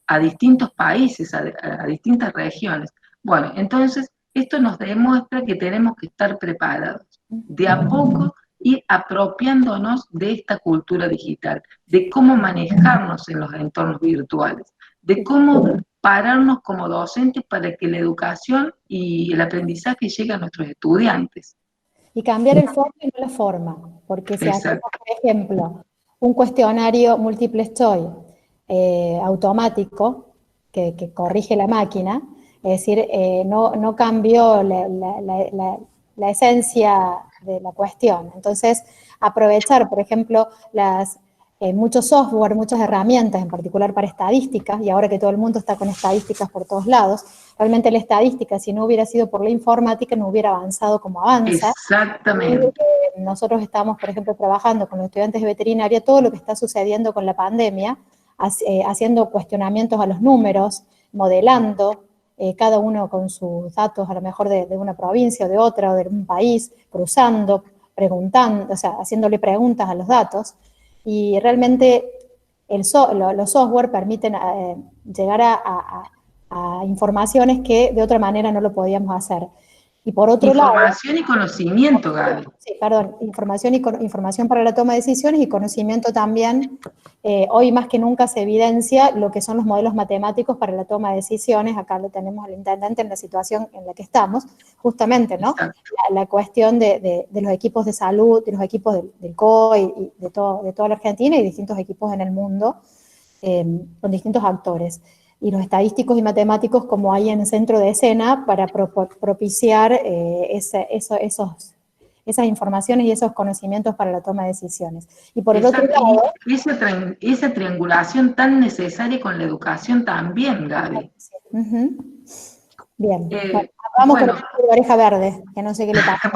a distintos países, a distintas regiones. Bueno, entonces esto nos demuestra que tenemos que estar preparados. De a poco ir apropiándonos de esta cultura digital, de cómo manejarnos en los entornos virtuales, de cómo pararnos como docentes para que la educación y el aprendizaje llegue a nuestros estudiantes. Y cambiar el fondo y no la forma, porque si hacemos, por ejemplo, un cuestionario multiple choice automático que corrige la máquina, es decir, no cambió la esencia de la cuestión. Entonces, aprovechar, por ejemplo, muchos software, muchas herramientas, en particular para estadísticas, y ahora que todo el mundo está con estadísticas por todos lados, realmente la estadística, si no hubiera sido por la informática, no hubiera avanzado como avanza. Exactamente. Nosotros estamos, por ejemplo, trabajando con los estudiantes de veterinaria, todo lo que está sucediendo con la pandemia, haciendo cuestionamientos a los números, modelando, cada uno con sus datos, a lo mejor de una provincia o de otra, o de un país, cruzando, preguntando, o sea, haciéndole preguntas a los datos, y realmente los software permiten llegar a informaciones que de otra manera no lo podíamos hacer. Y por otro lado... Información y conocimiento, Gaby. Sí, perdón, información para la toma de decisiones y conocimiento también. Hoy más que nunca se evidencia lo que son los modelos matemáticos para la toma de decisiones. Acá lo tenemos al intendente en la situación en la que estamos, justamente, ¿no? La cuestión de los equipos de salud, de los equipos del COE y de toda la Argentina y distintos equipos en el mundo, con distintos actores. Y los estadísticos y matemáticos como hay en el centro de escena para propiciar esas informaciones y esos conocimientos para la toma de decisiones. Y por el otro lado... Esa triangulación tan necesaria con la educación también, Gaby. Bien, vamos con la oreja verde, que no sé qué le pasa.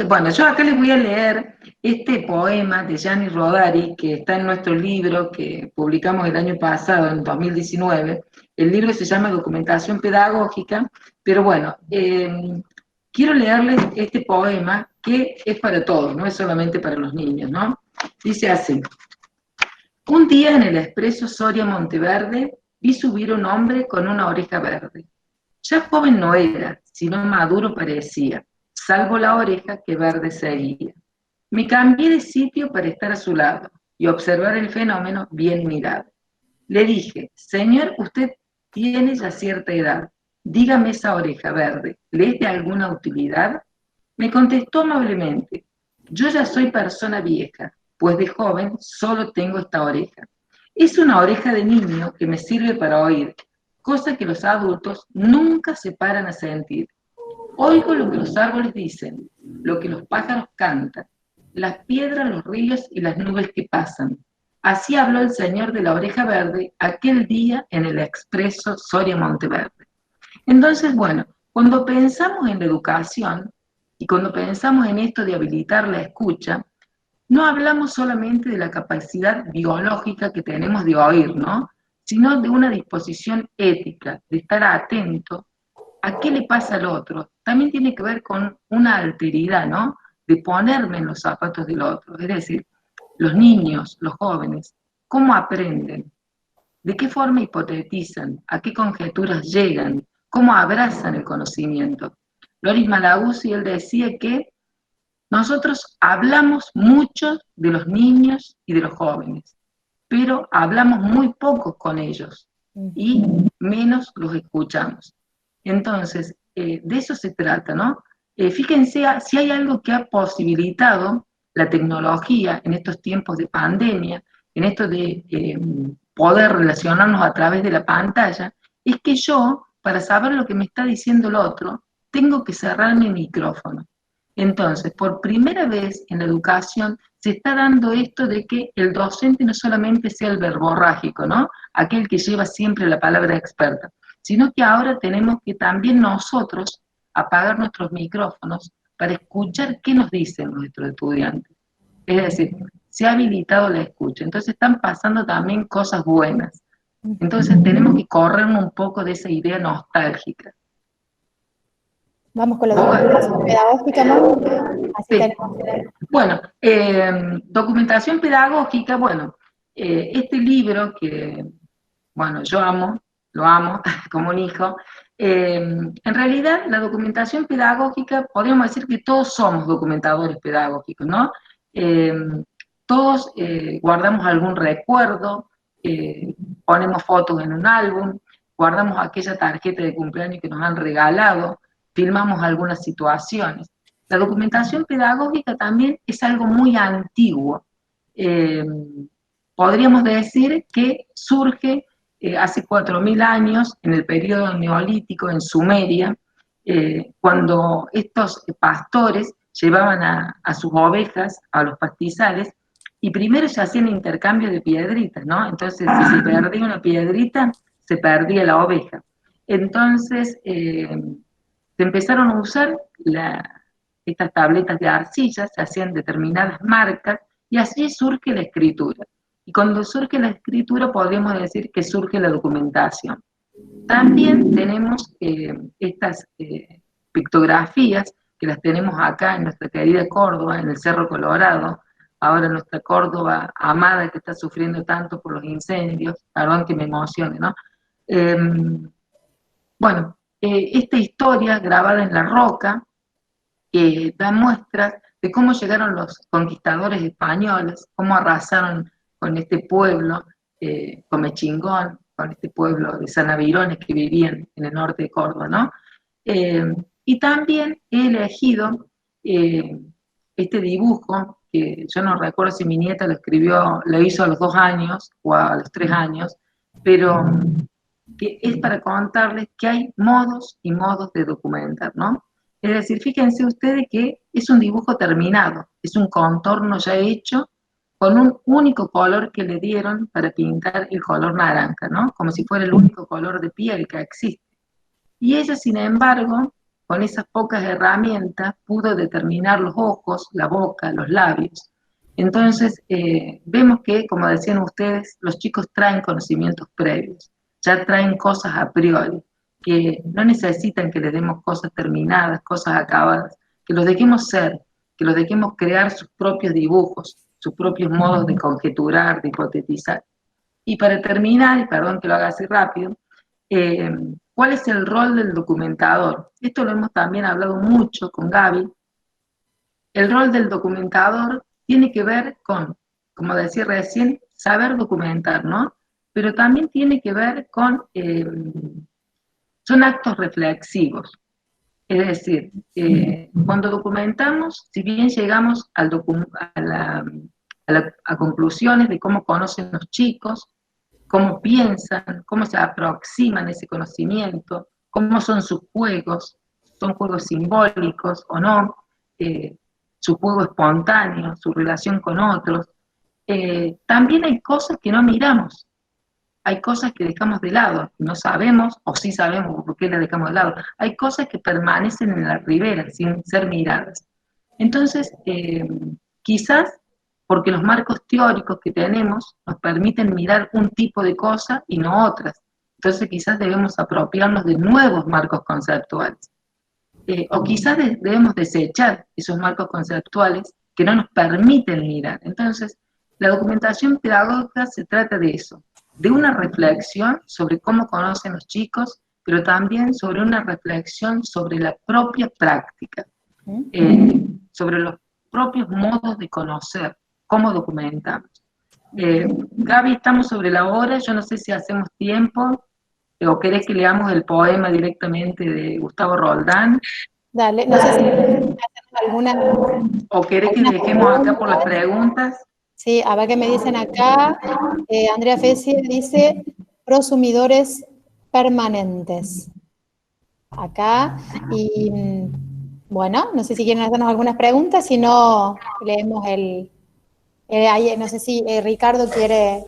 Bueno, yo acá les voy a leer este poema de Gianni Rodari, que está en nuestro libro que publicamos el año pasado, en 2019. El libro se llama Documentación Pedagógica, pero bueno, quiero leerles este poema que es para todos, no es solamente para los niños, ¿no? Dice así: un día en el expreso Soria Monteverde vi subir un hombre con una oreja verde. Ya joven no era, sino maduro parecía, salvo la oreja que verde seguía. Me cambié de sitio para estar a su lado. y observar el fenómeno bien mirado. Le dije, señor, usted tiene ya cierta edad, dígame esa oreja verde, ¿le es de alguna utilidad? Me contestó amablemente, yo ya soy persona vieja, pues de joven solo tengo esta oreja. Es una oreja de niño que me sirve para oír, cosa que los adultos nunca se paran a sentir. Oigo lo que los árboles dicen, lo que los pájaros cantan, las piedras, los ríos y las nubes que pasan. Así habló el señor de la oreja verde aquel día en el expreso Soria-Monteverde. Entonces, bueno, cuando pensamos en la educación y cuando pensamos en esto de habilitar la escucha, no hablamos solamente de la capacidad biológica que tenemos de oír, ¿no? Sino de una disposición ética, de estar atento a qué le pasa al otro. También tiene que ver con una alteridad, ¿no? De ponerme en los zapatos del otro. Es decir, los niños, los jóvenes, ¿cómo aprenden? ¿De qué forma hipotetizan? ¿A qué conjeturas llegan? ¿Cómo abrazan el conocimiento? Loris Malaguzzi, él decía que nosotros hablamos mucho de los niños y de los jóvenes, pero hablamos muy poco con ellos y menos los escuchamos. Entonces, de eso se trata, ¿no? Fíjense si hay algo que ha posibilitado la tecnología en estos tiempos de pandemia, en esto de poder relacionarnos a través de la pantalla, es que yo, para saber lo que me está diciendo el otro, tengo que cerrar mi micrófono. Entonces, por primera vez en la educación se está dando esto de que el docente no solamente sea el verborrágico, ¿no? Aquel que lleva siempre la palabra experta, sino que ahora tenemos que también nosotros apagar nuestros micrófonos para escuchar qué nos dicen nuestros estudiantes. Es decir, se ha habilitado la escucha, entonces están pasando también cosas buenas. Entonces tenemos que corrernos un poco de esa idea nostálgica. Vamos con la documentación pedagógica, Manu. Así Sí. tenemos. Bueno, documentación pedagógica, bueno, este libro que, bueno, yo amo, lo amo como un hijo, en realidad la documentación pedagógica, podríamos decir que todos somos documentadores pedagógicos, ¿no? Todos guardamos algún recuerdo, ponemos fotos en un álbum, guardamos aquella tarjeta de cumpleaños que nos han regalado, filmamos algunas situaciones. La documentación pedagógica también es algo muy antiguo. Podríamos decir que surge hace 4.000 años, en el periodo neolítico, en Sumeria, cuando estos pastores llevaban a sus ovejas a los pastizales, y primero se hacían intercambio de piedritas, ¿no? Entonces, si se perdía una piedrita, se perdía la oveja. Entonces, se empezaron a usar estas tabletas de arcilla, se hacían determinadas marcas, y así surge la escritura. Y cuando surge la escritura, podríamos decir que surge la documentación. También tenemos estas pictografías, que las tenemos acá en nuestra querida Córdoba, en el Cerro Colorado, ahora nuestra Córdoba amada que está sufriendo tanto por los incendios, perdón que me emocione, ¿no? Bueno, esta historia grabada en la roca da muestras de cómo llegaron los conquistadores españoles, cómo arrasaron con este pueblo, Comechingón, con este pueblo de Sanavirones que vivían en el norte de Córdoba, ¿no? Y también he elegido este dibujo, que yo no recuerdo si mi nieta lo hizo a los 2 años o a los 3 años, pero que es para contarles que hay modos y modos de documentar, ¿no? Es decir, fíjense ustedes que es un dibujo terminado, es un contorno ya hecho con un único color que le dieron para pintar el color naranja, ¿no? Como si fuera el único color de piel que existe. Y ella, sin embargo, con esas pocas herramientas, pudo determinar los ojos, la boca, los labios. Entonces, vemos que, como decían ustedes, los chicos traen conocimientos previos, ya traen cosas a priori, que no necesitan que les demos cosas terminadas, cosas acabadas, que los dejemos ser, que los dejemos crear sus propios dibujos, sus propios modos de conjeturar, de hipotetizar. Y para terminar, y perdón que lo haga así rápido, ¿cuál es el rol del documentador? Esto lo hemos también hablado mucho con Gaby. El rol del documentador tiene que ver con como decía recién, saber documentar, ¿no? Pero también tiene que ver con, son actos reflexivos. Es decir, cuando documentamos, si bien llegamos a conclusiones de cómo conocen los chicos, cómo piensan, cómo se aproximan ese conocimiento, cómo son juegos simbólicos o no, su juego espontáneo, su relación con otros. También hay cosas que no miramos, hay cosas que dejamos de lado, no sabemos, o sí sabemos por qué las dejamos de lado. Hay cosas que permanecen en la ribera sin ser miradas. Entonces, quizás porque los marcos teóricos que tenemos nos permiten mirar un tipo de cosa y no otras. Entonces, quizás debemos apropiarnos de nuevos marcos conceptuales. O quizás debemos desechar esos marcos conceptuales que no nos permiten mirar. Entonces, la documentación pedagógica se trata de eso, de una reflexión sobre cómo conocen los chicos, pero también sobre una reflexión sobre la propia práctica, sobre los propios modos de conocer, cómo documentamos. Gaby, estamos sobre la hora, yo no sé si hacemos tiempo, o querés que leamos el poema directamente de Gustavo Roldán. Dale, no sé si hacemos alguna... ¿O querés que dejemos acá por las preguntas? Sí, a ver qué me dicen acá. Andrea Fessi dice, prosumidores permanentes. Acá, y bueno, no sé si quieren hacernos algunas preguntas, si no, leemos no sé si Ricardo quiere,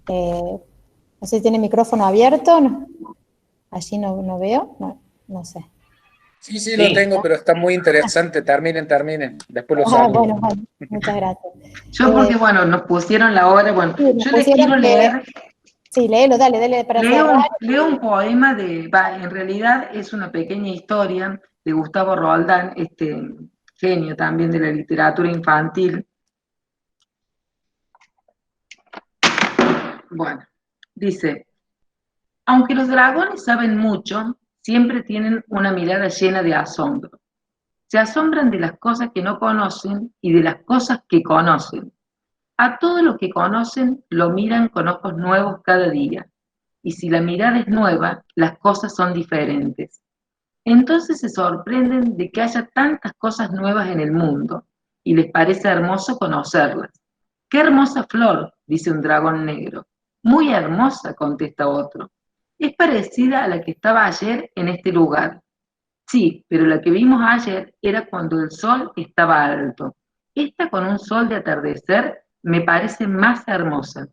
no sé si tiene micrófono abierto, no, allí no veo, no sé. Sí, lo tengo, pero está muy interesante. Terminen. Después lo Bueno, saludo. muchas gracias. Yo porque, bueno, nos pusieron la hora, bueno, sí, yo les quiero leer. Sí, léelo, dale, para cerrar. Leo un poema en realidad es una pequeña historia de Gustavo Roldán, este genio también de la literatura infantil. Bueno, dice, aunque los dragones saben mucho, siempre tienen una mirada llena de asombro. Se asombran de las cosas que no conocen y de las cosas que conocen. A todo lo que conocen lo miran con ojos nuevos cada día. Y si la mirada es nueva, las cosas son diferentes. Entonces se sorprenden de que haya tantas cosas nuevas en el mundo y les parece hermoso conocerlas. ¡Qué hermosa flor!, dice un dragón negro. Muy hermosa, contesta otro. Es parecida a la que estaba ayer en este lugar. Sí, pero la que vimos ayer era cuando el sol estaba alto. Esta con un sol de atardecer me parece más hermosa.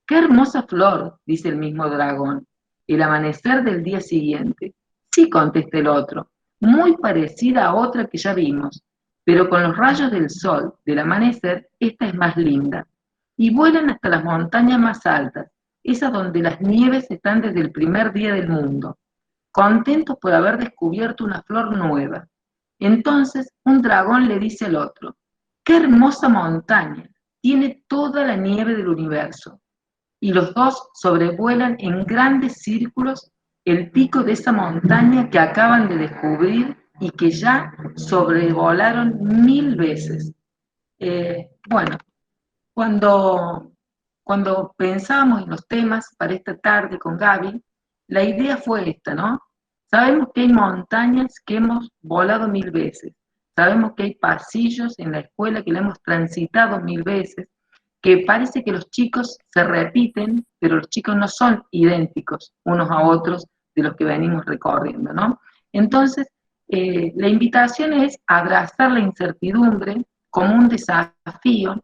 ¡Qué hermosa flor!, dice el mismo dragón. El amanecer del día siguiente. Sí, contesta el otro, muy parecida a otra que ya vimos, pero con los rayos del sol del amanecer, esta es más linda. Y vuelan hasta las montañas más altas, esas donde las nieves están desde el primer día del mundo, contentos por haber descubierto una flor nueva. Entonces un dragón le dice al otro, ¡qué hermosa montaña! Tiene toda la nieve del universo. Y los dos sobrevuelan en grandes círculos el pico de esa montaña que acaban de descubrir y que ya sobrevolaron 1000 veces. Bueno, cuando pensábamos en los temas para esta tarde con Gaby, la idea fue esta, ¿no? Sabemos que hay montañas que hemos volado 1000 veces, sabemos que hay pasillos en la escuela que la hemos transitado 1000 veces, que parece que los chicos se repiten, pero los chicos no son idénticos unos a otros de los que venimos recorriendo, ¿no? Entonces, la invitación es abrazar la incertidumbre como un desafío.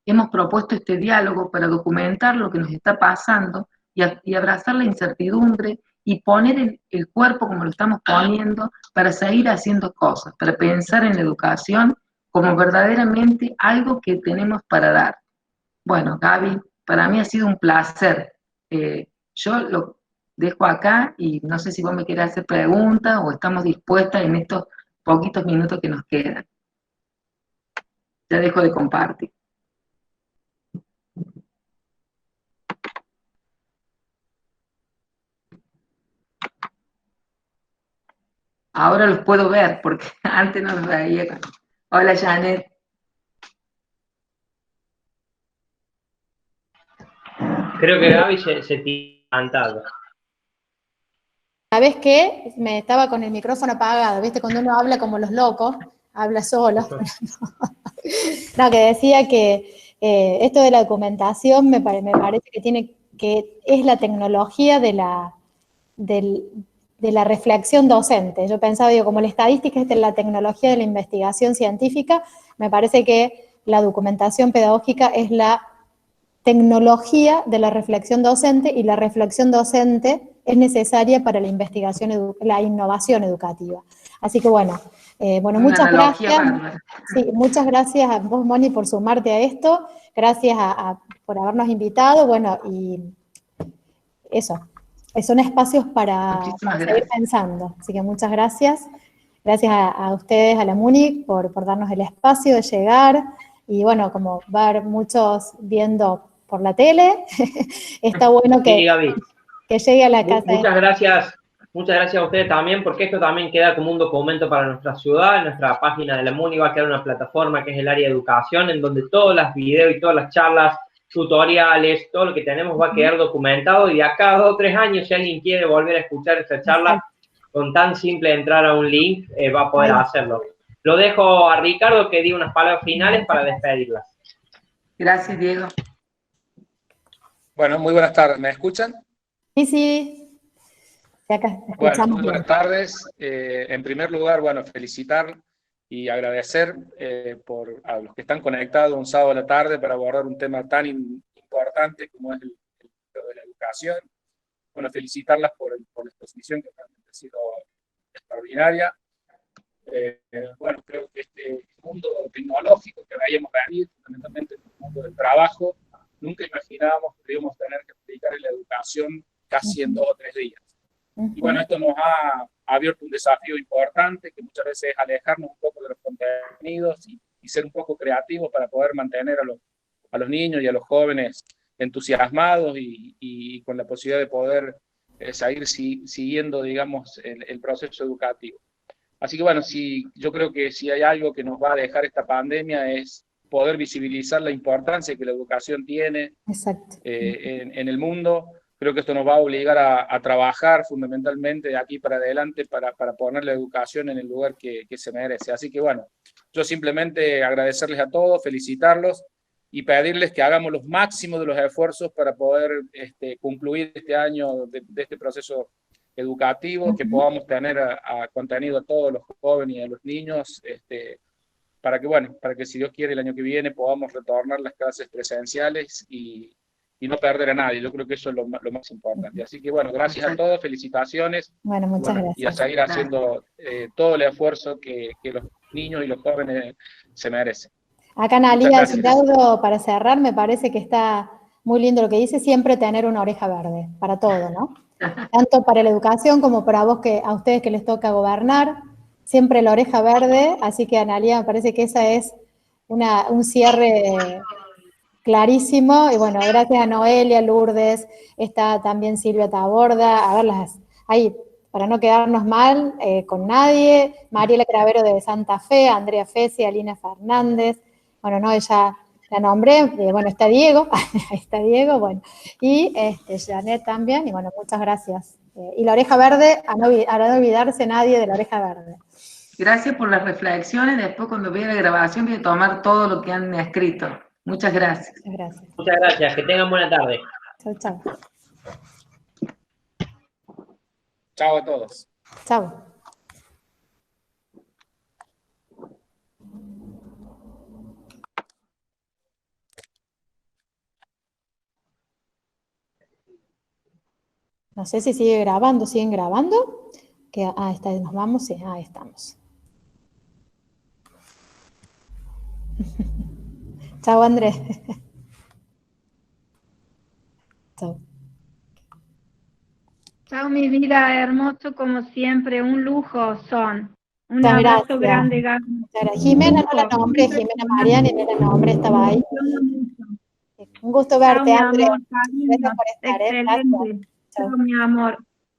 Hemos propuesto este diálogo para documentar lo que nos está pasando y abrazar la incertidumbre y poner el cuerpo como lo estamos poniendo para seguir haciendo cosas, para pensar en la educación como verdaderamente algo que tenemos para dar. Bueno, Gaby, para mí ha sido un placer. Yo lo dejo acá y no sé si vos me querés hacer preguntas o estamos dispuestas en estos poquitos minutos que nos quedan. Ya dejo de compartir. Ahora los puedo ver porque antes no los veía. Hola, Janet. Creo que Gaby se tiró cantando. ¿Sabes qué? Me estaba con el micrófono apagado, ¿viste? Cuando uno habla como los locos, habla solo. No, que decía que esto de la documentación me parece que es la tecnología de la reflexión docente. Yo pensaba, digo, como la estadística es la tecnología de la investigación científica, me parece que la documentación pedagógica es la tecnología de la reflexión docente, y la reflexión docente es necesaria para la investigación, la innovación educativa. Así que bueno, muchas gracias. Sí, muchas gracias a vos, Moni, por sumarte a esto. Gracias por habernos invitado. Bueno, y eso. Son espacios para seguir pensando. Así que muchas gracias. Gracias a ustedes, a la MUNIC, por darnos el espacio de llegar. Y bueno, como ver muchos viendo por la tele, está bueno que llegue a la casa. Muchas gracias a ustedes también, porque esto también queda como un documento para nuestra ciudad. En nuestra página de la MUNI va a quedar una plataforma que es el área de educación, en donde todos los videos y todas las charlas, tutoriales, todo lo que tenemos va a quedar documentado, y de acá a 2 o 3 años, si alguien quiere volver a escuchar esta charla, con tan simple entrar a un link, va a poder hacerlo. Lo dejo a Ricardo que diga unas palabras finales para despedirlas. Gracias, Diego. Bueno, muy buenas tardes. ¿Me escuchan? Sí, sí. Acá bueno, muy buenas tardes. En primer lugar, bueno, felicitar y agradecer a los que están conectados un sábado a la tarde para abordar un tema tan importante como es el de la educación. Bueno, felicitarlas por la exposición, que realmente ha sido extraordinaria. Bueno, creo que este mundo tecnológico que veíamos venir, fundamentalmente en el mundo del trabajo, nunca imaginábamos que íbamos a tener que aplicar en la educación casi en 2 o 3 días. Y bueno, esto nos ha abierto un desafío importante, que muchas veces es alejarnos un poco de los contenidos y ser un poco creativos para poder mantener a los niños y a los jóvenes entusiasmados y con la posibilidad de poder seguir siguiendo, digamos, el proceso educativo. Así que bueno, yo creo que si hay algo que nos va a dejar esta pandemia es poder visibilizar la importancia que la educación tiene en el mundo. Creo que esto nos va a obligar a trabajar fundamentalmente de aquí para adelante para poner la educación en el lugar que se merece. Así que bueno, yo simplemente agradecerles a todos, felicitarlos y pedirles que hagamos los máximos de los esfuerzos para poder concluir este año de este proceso educativo, que podamos tener contenido a todos los jóvenes y a los niños, para que si Dios quiere el año que viene podamos retornar las clases presenciales y no perder a nadie. Yo creo que eso es lo más importante. Así que bueno, gracias a todos, felicitaciones. Bueno, muchas gracias. Y a seguir haciendo todo el esfuerzo que los niños y los jóvenes se merecen. Acá Analia, Giraudo, para cerrar, me parece que está muy lindo lo que dice, siempre tener una oreja verde, para todo, ¿no? Tanto para la educación como para a ustedes que les toca gobernar, siempre la oreja verde. Así que, Analia, me parece que esa es un cierre clarísimo. Y bueno, gracias a Noelia, Lourdes, está también Silvia Taborda, a verlas ahí, para no quedarnos mal con nadie, Mariela Cravero de Santa Fe, Andrea Fesi, Alina Fernández, bueno, no, ella la nombré, bueno, está Diego, está Diego, bueno, y Janet también, y bueno, muchas gracias. Y la oreja verde, a no olvidarse nadie de la oreja verde. Gracias por las reflexiones, después cuando vea la grabación voy a tomar todo lo que han escrito. Muchas gracias. Muchas gracias. Muchas gracias, que tengan buena tarde. Chau, chau. Chao a todos. Chao. No sé si sigue grabando, ¿siguen grabando? Nos vamos, sí, ahí estamos. Chao, Andrés. Chao. Chao, mi vida, hermoso como siempre, un lujo son. Un abrazo grande, Gaby. Jimena no la nombré, Jimena Mariani no la nombré, estaba ahí. Un gusto verte, Andrés. Gracias por estar. Excelente. Chao, mi amor.